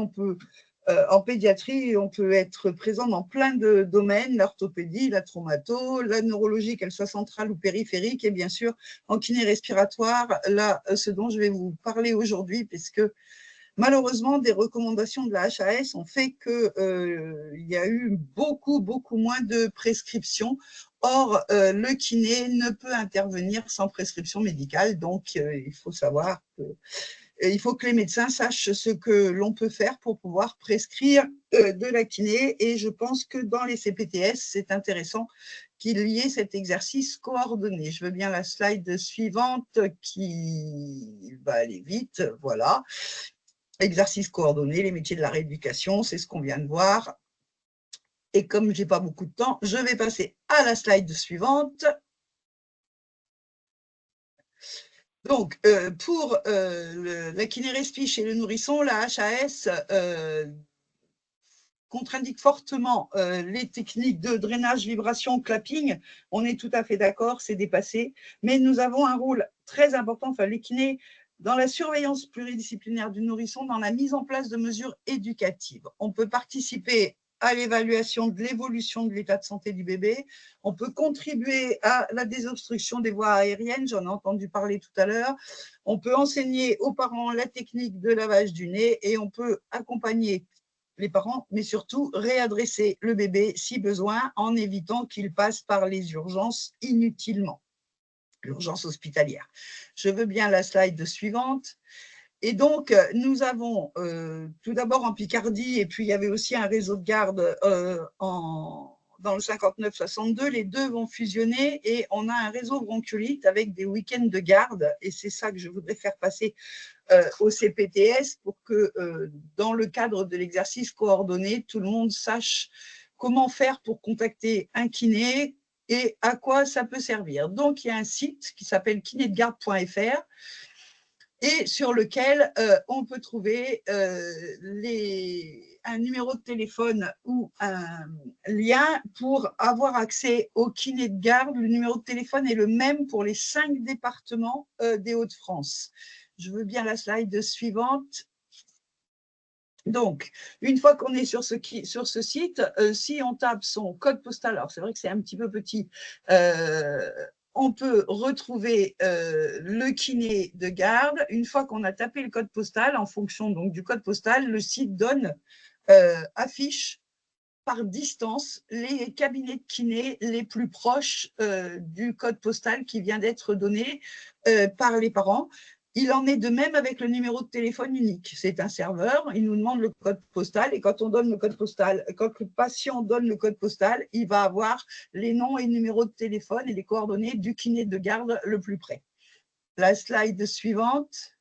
Speaker 10: en pédiatrie, on peut être présent dans plein de domaines, l'orthopédie, la traumato, la neurologie, qu'elle soit centrale ou périphérique, et bien sûr en kiné respiratoire, là, ce dont je vais vous parler aujourd'hui, puisque malheureusement, des recommandations de la HAS ont fait qu'il y a eu beaucoup moins de prescriptions. Or, le kiné ne peut intervenir sans prescription médicale, donc il faut savoir il faut que les médecins sachent ce que l'on peut faire pour pouvoir prescrire de la kiné. Et je pense que dans les CPTS, c'est intéressant qu'il y ait cet exercice coordonné. Je veux bien la slide suivante qui va aller vite. Voilà. Exercice coordonné, les métiers de la rééducation, c'est ce qu'on vient de voir. Et comme je n'ai pas beaucoup de temps, je vais passer à la slide suivante. Donc, pour la kiné-respi chez le nourrisson, la HAS contre-indique fortement les techniques de drainage, vibration, clapping. On est tout à fait d'accord, c'est dépassé. Mais nous avons un rôle très important, enfin les kinés, dans la surveillance pluridisciplinaire du nourrisson, dans la mise en place de mesures éducatives. On peut participer à l'évaluation de l'évolution de l'état de santé du bébé. On peut contribuer à la désobstruction des voies aériennes, j'en ai entendu parler tout à l'heure. On peut enseigner aux parents la technique de lavage du nez et on peut accompagner les parents, mais surtout réadresser le bébé si besoin, en évitant qu'il passe par les urgences inutilement, l'urgence hospitalière. Je veux bien la slide suivante. Et donc, nous avons tout d'abord en Picardie, et puis il y avait aussi un réseau de garde dans le 59-62, les deux vont fusionner et on a un réseau bronchiolite avec des week-ends de garde, et c'est ça que je voudrais faire passer au CPTS pour que dans le cadre de l'exercice coordonné, tout le monde sache comment faire pour contacter un kiné et à quoi ça peut servir. Donc, il y a un site qui s'appelle kinédegarde.fr et sur lequel on peut trouver un numéro de téléphone ou un lien pour avoir accès au kiné de garde. Le numéro de téléphone est le même pour les 5 départements des Hauts-de-France. Je veux bien la slide suivante. Donc, une fois qu'on est sur ce site, si on tape son code postal, alors c'est vrai que c'est un petit peu petit, on peut retrouver le kiné de garde. Une fois qu'on a tapé le code postal, en fonction donc, du code postal, le site affiche par distance les cabinets de kiné les plus proches du code postal qui vient d'être donné par les parents. Il en est de même avec le numéro de téléphone unique. C'est un serveur, il nous demande le code postal et quand on donne le code postal, quand le patient donne le code postal, il va avoir les noms et numéros de téléphone et les coordonnées du kiné de garde le plus près. La slide suivante.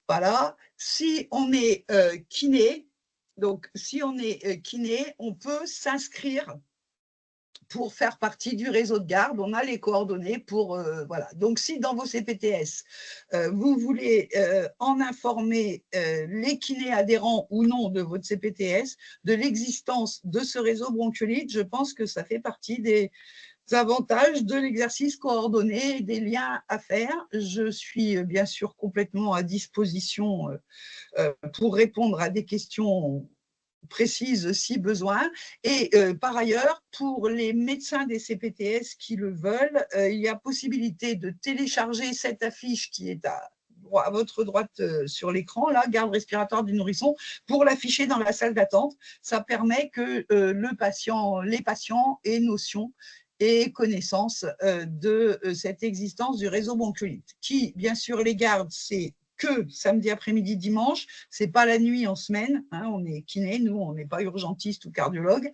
Speaker 10: Voilà. Si on est kiné, donc si on est kiné, on peut s'inscrire pour faire partie du réseau de garde, on a les coordonnées pour… voilà. Donc, si dans vos CPTS, vous voulez en informer les kinés adhérents ou non de votre CPTS, de l'existence de ce réseau bronchiolite, je pense que ça fait partie des avantages de l'exercice coordonné, des liens à faire. Je suis bien sûr complètement à disposition pour répondre à des questions précise si besoin. Et par ailleurs, pour les médecins des CPTS qui le veulent, il y a possibilité de télécharger cette affiche qui est à votre droite sur l'écran, là, garde respiratoire du nourrisson, pour l'afficher dans la salle d'attente. Ça permet que les patients aient notion et connaissance de cette existence du réseau bronchiolite, qui, bien sûr, les gardes, c'est que samedi après-midi, dimanche, c'est pas la nuit en semaine, hein, on est kiné, nous, on n'est pas urgentiste ou cardiologue.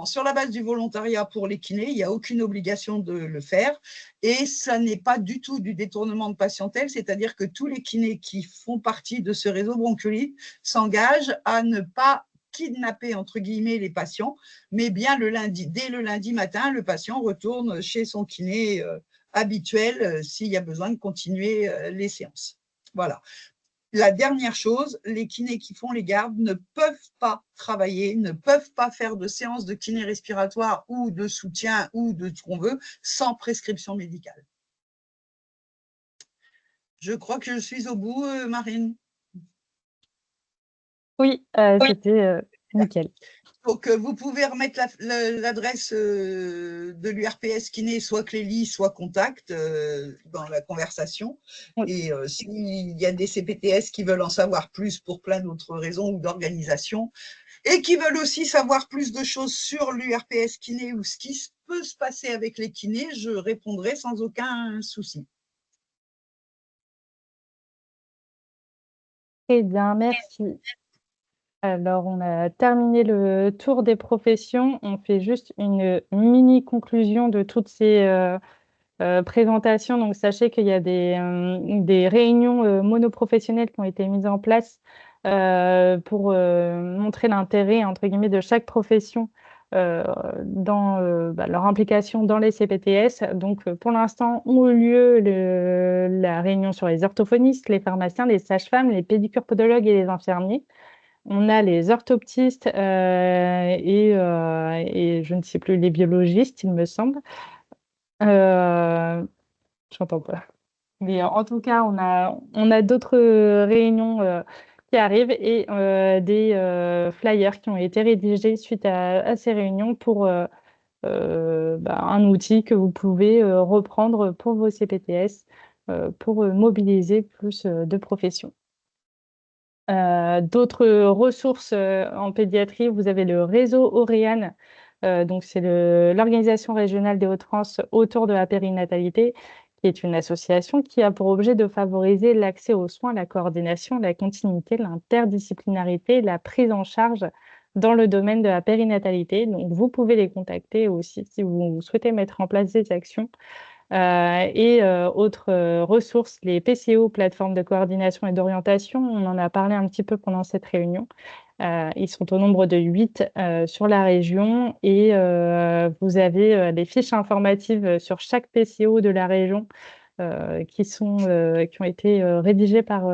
Speaker 10: Sur la base du volontariat pour les kinés, il n'y a aucune obligation de le faire et ça n'est pas du tout du détournement de patientèle, c'est-à-dire que tous les kinés qui font partie de ce réseau bronchiolite s'engagent à ne pas kidnapper, entre guillemets, les patients, mais bien dès le lundi matin, le patient retourne chez son kiné habituel s'il y a besoin de continuer les séances. Voilà. La dernière chose, les kinés qui font les gardes ne peuvent pas travailler, ne peuvent pas faire de séances de kiné respiratoire ou de soutien ou de ce qu'on veut sans prescription médicale. Je crois que je suis au bout, Marine.
Speaker 2: Oui, c'était nickel.
Speaker 10: Donc, vous pouvez remettre l'adresse de l'URPS kiné, soit Clélie, soit Contact, dans la conversation.
Speaker 2: Oui.
Speaker 10: Et s'il y a des CPTS qui veulent en savoir plus pour plein d'autres raisons ou d'organisation, et qui veulent aussi savoir plus de choses sur l'URPS kiné ou ce qui peut se passer avec les kinés, je répondrai sans aucun souci.
Speaker 2: Très bien, merci. Alors, on a terminé le tour des professions. On fait juste une mini conclusion de toutes ces présentations. Donc, sachez qu'il y a des réunions monoprofessionnelles qui ont été mises en place pour montrer l'intérêt, entre guillemets, de chaque profession dans leur implication dans les CPTS. Donc, pour l'instant, ont eu lieu la réunion sur les orthophonistes, les pharmaciens, les sages-femmes, les pédicures-podologues et les infirmiers. On a les orthoptistes et je ne sais plus, les biologistes, il me semble. J'entends pas. Mais en tout cas, on a d'autres réunions qui arrivent et des flyers qui ont été rédigés suite à ces réunions pour un outil que vous pouvez reprendre pour vos CPTS pour mobiliser plus de professions. D'autres ressources en pédiatrie, vous avez le réseau Auréane, donc c'est l'organisation régionale des Hauts-de-France autour de la périnatalité, qui est une association qui a pour objet de favoriser l'accès aux soins, la coordination, la continuité, l'interdisciplinarité, la prise en charge dans le domaine de la périnatalité. Donc, vous pouvez les contacter aussi si vous souhaitez mettre en place des actions. Autres ressources, les PCO, plateformes de coordination et d'orientation, on en a parlé un petit peu pendant cette réunion. Ils sont au nombre de 8 sur la région et vous avez des fiches informatives sur chaque PCO de la région qui ont été rédigées par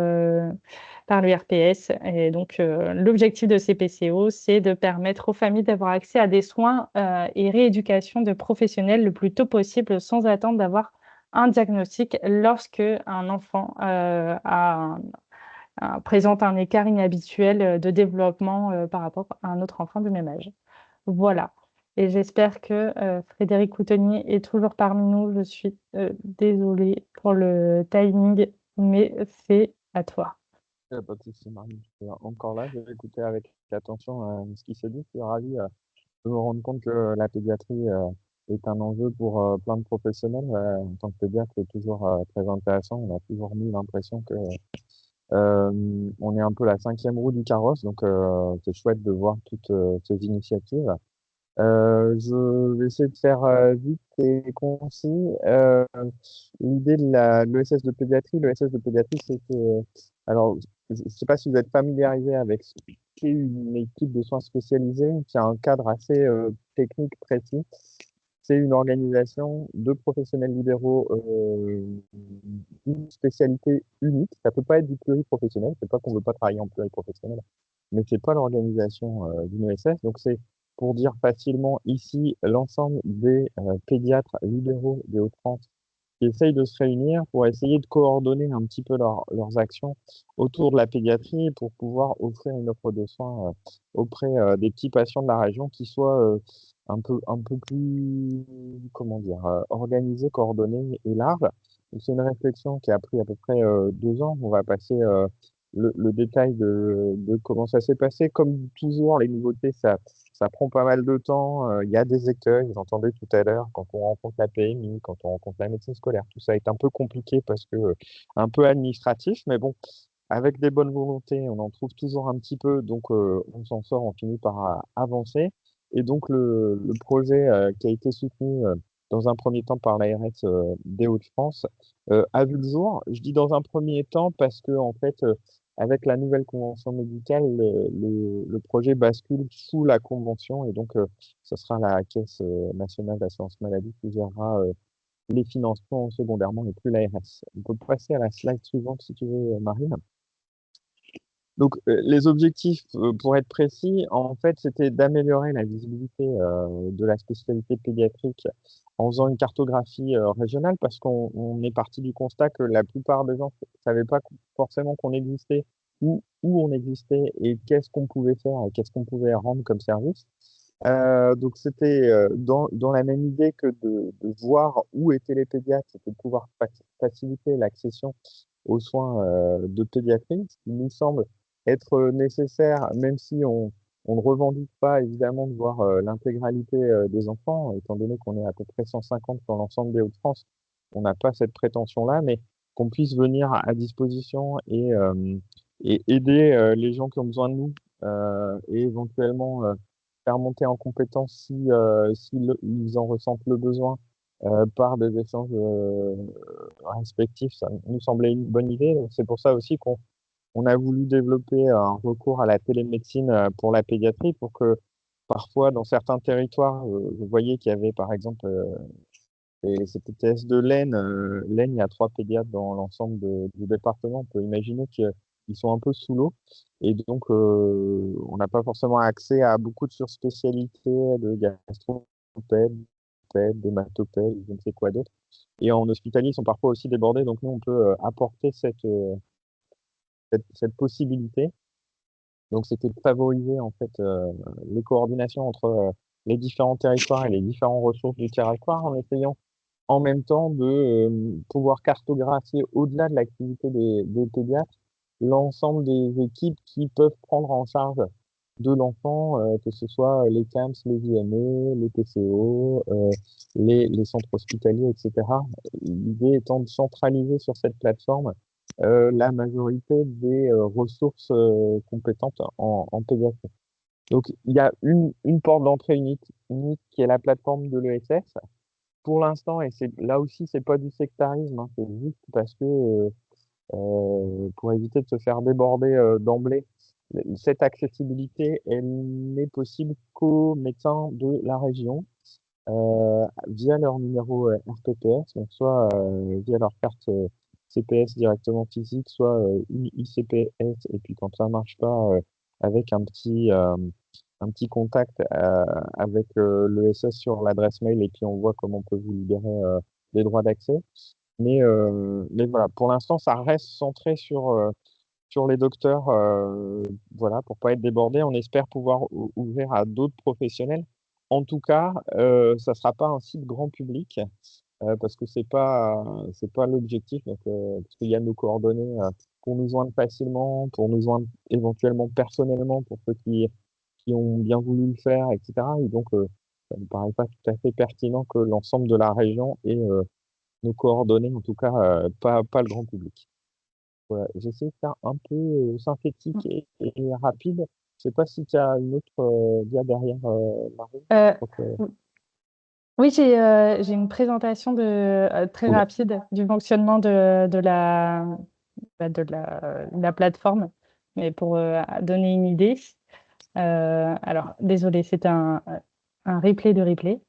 Speaker 2: l'URPS. Et donc, l'objectif de ces PCO, c'est de permettre aux familles d'avoir accès à des soins et rééducation de professionnels le plus tôt possible sans attendre d'avoir un diagnostic lorsque un enfant présente un écart inhabituel de développement par rapport à un autre enfant du même âge. Voilà. Et j'espère que Frédéric Coutenier est toujours parmi nous. Je suis désolée pour le timing, mais c'est à toi.
Speaker 11: Il n'y a pas de souci, Marie. Je suis encore là. Je vais écouter avec attention ce qui s'est dit. Je suis ravi de me rendre compte que la pédiatrie est un enjeu pour plein de professionnels. En tant que pédiatre, c'est toujours très intéressant. On a toujours mis l'impression que on est un peu la 5e roue du carrosse. Donc, c'est chouette de voir toutes ces initiatives. Je vais essayer de faire vite et concis. L'idée de l'ESS de pédiatrie, c'est que, alors, je ne sais pas si vous êtes familiarisé avec ce qu'est une équipe de soins spécialisés, qui a un cadre assez technique précis. C'est une organisation de professionnels libéraux d'une spécialité unique. Ça peut pas être du pluriprofessionnel. C'est pas qu'on veut pas travailler en pluriprofessionnel, mais c'est pas l'organisation d'une ESS. Donc c'est pour dire facilement ici l'ensemble des pédiatres libéraux des Hauts-de-France qui essayent de se réunir pour essayer de coordonner un petit peu leurs actions autour de la pédiatrie pour pouvoir offrir une offre de soins auprès des petits patients de la région qui soient un peu plus, comment dire, organisés, coordonnés et larges. C'est une réflexion qui a pris à peu près 2 ans. On va passer le détail de comment ça s'est passé. Comme toujours, les nouveautés, ça prend pas mal de temps. Il y a des écueils, j'entendais tout à l'heure, quand on rencontre la PMI, quand on rencontre la médecine scolaire. Tout ça est un peu compliqué parce que un peu administratif, mais bon, avec des bonnes volontés, on en trouve toujours un petit peu, donc on s'en sort, on finit par avancer. Et donc le projet qui a été soutenu dans un premier temps par l'ARS des Hauts-de-France a vu le jour. Je dis dans un premier temps parce que en fait avec la nouvelle convention médicale, le projet bascule sous la convention et donc ce sera la Caisse nationale d'assurance maladie qui gérera les financements secondairement et plus l'ARS. On peut passer à la slide suivante si tu veux, Marine. Donc, les objectifs, pour être précis, en fait, c'était d'améliorer la visibilité de la spécialité pédiatrique en faisant une cartographie régionale parce qu'on est parti du constat que la plupart des gens ne savaient pas forcément qu'on existait, où on existait et qu'est-ce qu'on pouvait faire et qu'est-ce qu'on pouvait rendre comme service. Donc, c'était dans la même idée que de voir où étaient les pédiatres, c'était de pouvoir faciliter l'accession aux soins de pédiatrie, ce qui nous semble être nécessaire, même si on ne revendique pas évidemment de voir l'intégralité des enfants, étant donné qu'on est à peu près 150 sur l'ensemble des Hauts-de-France, on n'a pas cette prétention-là, mais qu'on puisse venir à disposition et aider les gens qui ont besoin de nous et éventuellement faire monter en compétence si ils en ressentent le besoin par des échanges respectifs, ça nous semblait une bonne idée. Donc c'est pour ça aussi qu'on a voulu développer un recours à la télémédecine pour la pédiatrie pour que parfois dans certains territoires, vous voyez qu'il y avait par exemple les CPTS de l'Aisne. L'Aisne, il y a 3 pédiatres dans l'ensemble du département. On peut imaginer qu'ils sont un peu sous l'eau et donc on n'a pas forcément accès à beaucoup de surspécialités de gastropèdes, d'hématopèdes, je ne sais quoi d'autre. Et en hospitalier, ils sont parfois aussi débordés. Donc nous, on peut apporter cette possibilité. Donc c'était de favoriser en fait les coordinations entre les différents territoires et les différentes ressources du territoire en essayant en même temps de pouvoir cartographier au-delà de l'activité des pédiatres l'ensemble des équipes qui peuvent prendre en charge de l'enfant, que ce soit les CAMS, les IME, les TCO, les centres hospitaliers, etc. L'idée étant de centraliser sur cette plateforme la majorité des ressources compétentes en pédiatrie. Donc, il y a une porte d'entrée unique qui est la plateforme de l'ESS. Pour l'instant, et là aussi, c'est pas du sectarisme, hein, c'est juste parce que pour éviter de se faire déborder d'emblée, cette accessibilité, elle n'est possible qu'aux médecins de la région via leur numéro RPPS, donc soit via leur carte CPS directement physique, soit ICPS, et puis quand ça marche pas, avec un petit contact avec l'ESS sur l'adresse mail, et puis on voit comment on peut vous libérer des droits d'accès. Mais voilà, pour l'instant, ça reste centré sur les docteurs, voilà, pour pas être débordé. On espère pouvoir ouvrir à d'autres professionnels. En tout cas, ça sera pas un site grand public parce que c'est pas l'objectif. Donc, parce qu'il y a nos coordonnées pour nous joindre facilement, pour nous joindre éventuellement personnellement pour ceux qui ont bien voulu le faire, etc. Et donc, ça ne me paraît pas tout à fait pertinent que l'ensemble de la région ait nos coordonnées, en tout cas pas le grand public. Voilà, j'essaie de faire un peu synthétique et rapide. Je sais pas si tu as une autre dia derrière, Marie.
Speaker 2: Oui, j'ai une présentation très
Speaker 11: Oula.
Speaker 2: rapide du fonctionnement de la plateforme, mais pour donner une idée. Alors, désolé, c'est un replay de replay.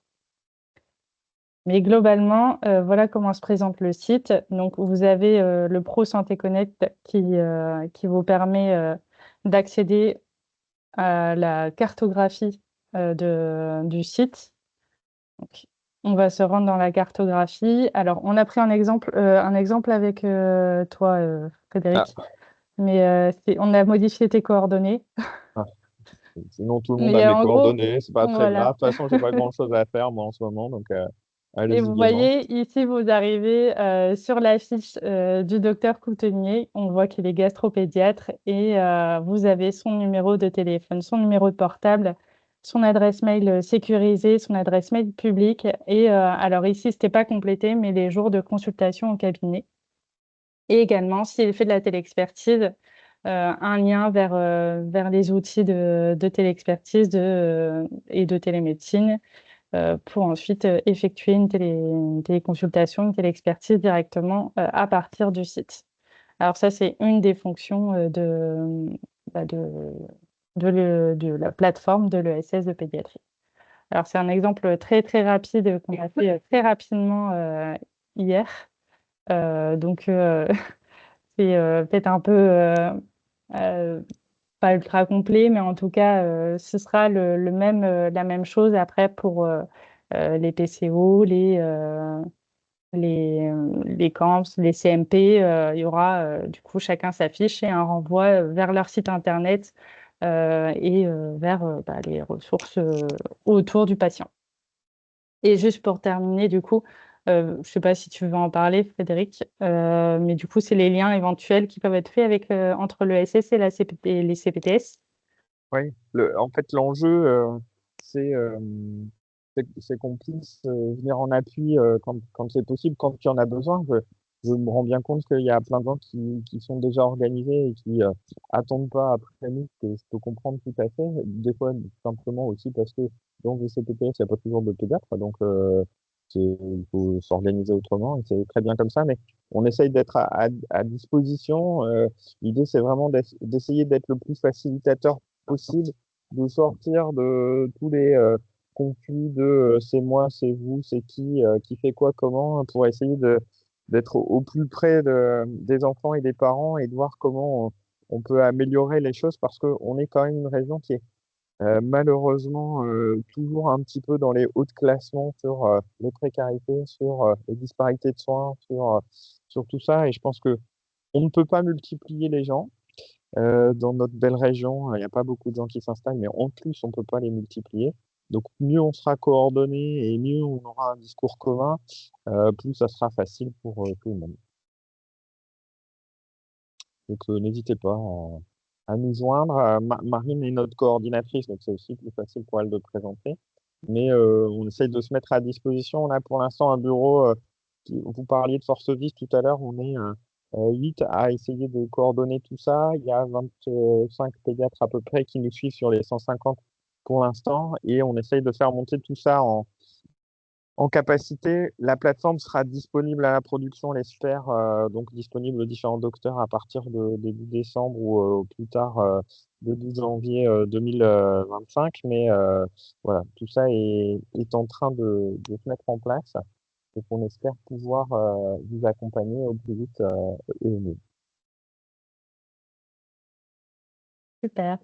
Speaker 2: Mais globalement, voilà comment se présente le site. Donc, vous avez le Pro Santé Connect qui vous permet d'accéder à la cartographie du site. Donc, on va se rendre dans la cartographie. Alors, on a pris un exemple avec toi, Frédéric, mais on a modifié tes coordonnées.
Speaker 11: Sinon, tout le monde
Speaker 2: Mais
Speaker 11: a mes
Speaker 2: en gros,
Speaker 11: coordonnées, c'est pas très
Speaker 2: voilà.
Speaker 11: grave. De toute façon, j'ai pas grand-chose à faire moi en ce moment, donc
Speaker 2: Et
Speaker 11: allez-y
Speaker 2: vous
Speaker 11: gaiement.
Speaker 2: voyez, ici, vous arrivez sur la fiche du docteur Coutenier. On voit qu'il est gastropédiatre et vous avez son numéro de téléphone, son numéro de portable, son adresse mail sécurisée, son adresse mail publique. Et alors ici, ce n'était pas complété, mais les jours de consultation au cabinet. Et également, s'il fait de la téléexpertise, un lien vers les outils de téléexpertise et de télémédecine pour ensuite effectuer une téléconsultation, une téléexpertise directement à partir du site. Alors ça, c'est une des fonctions bah, de la plateforme de l'ESS de pédiatrie. Alors c'est un exemple très très rapide qu'on a fait très rapidement hier. Donc c'est peut-être un peu pas ultra complet, mais en tout cas, ce sera la même chose après pour les PCO, les camps, les CMP. Il y aura du coup chacun sa fiche et un renvoi vers leur site internet et vers bah, les ressources autour du patient. Et juste pour terminer, du coup, je ne sais pas si tu veux en parler, Frédéric, mais du coup, c'est les liens éventuels qui peuvent être faits avec, entre l'ESS et les CPTS.
Speaker 11: Oui, en fait, l'enjeu, c'est c'est qu'on puisse venir en appui quand c'est possible, quand il y en a besoin. Je me rends bien compte qu'il y a plein de gens qui sont déjà organisés et qui attendent pas après nous, que je peux comprendre tout à fait. Des fois, simplement aussi parce que dans les CPTS, il n'y a pas toujours de pédiatre, donc il faut s'organiser autrement et c'est très bien comme ça, mais on essaye d'être à disposition. L'idée, c'est vraiment d'essayer d'être le plus facilitateur possible, de sortir de tous les conflits de c'est moi, c'est vous, c'est qui fait quoi, comment, pour essayer d'être au plus près des enfants et des parents et de voir comment on peut améliorer les choses parce qu'on est quand même une région qui est malheureusement toujours un petit peu dans les hauts de classement sur les précarités, sur les disparités de soins, sur tout ça. Et je pense que on ne peut pas multiplier les gens. Dans notre belle région, il n'y a pas beaucoup de gens qui s'installent, mais en plus, on ne peut pas les multiplier. Donc, mieux on sera coordonné et mieux on aura un discours commun, plus ça sera facile pour tout le monde. Donc, n'hésitez pas à nous joindre. Marine est notre coordinatrice, donc c'est aussi plus facile pour elle de présenter. Mais on essaye de se mettre à disposition. On a pour l'instant un bureau, vous parliez de force vive tout à l'heure, on est 8 à essayer de coordonner tout ça. Il y a 25 pédiatres à peu près qui nous suivent sur les 150 pour l'instant et on essaye de faire monter tout ça en capacité. La plateforme sera disponible à la production, on l'espère, donc disponible aux différents docteurs à partir de début décembre ou au plus tard le 12 janvier 2025. Mais voilà, tout ça est en train de se mettre en place. Donc on espère pouvoir vous accompagner au plus vite et au mieux.
Speaker 2: Super.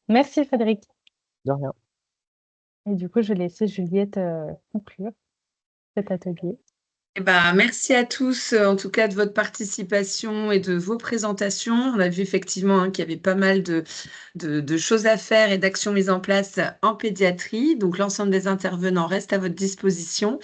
Speaker 2: Merci Frédéric.
Speaker 11: De rien.
Speaker 2: Et du coup, je vais laisser Juliette conclure cet atelier.
Speaker 1: Eh ben, merci à tous, en tout cas, de votre participation et de vos présentations. On a vu effectivement qu'il y avait pas mal de choses à faire et d'actions mises en place en pédiatrie. Donc, l'ensemble des intervenants reste à votre disposition.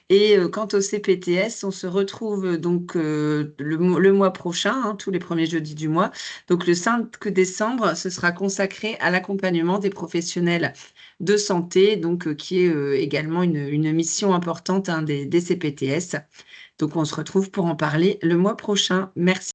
Speaker 1: Et quant au CPTS, on se retrouve donc le mois prochain, tous les premiers jeudis du mois. Donc, le 5 décembre, ce sera consacré à l'accompagnement des professionnels de santé, donc qui est également une mission importante des CPTS. Donc, on se retrouve pour en parler le mois prochain. Merci.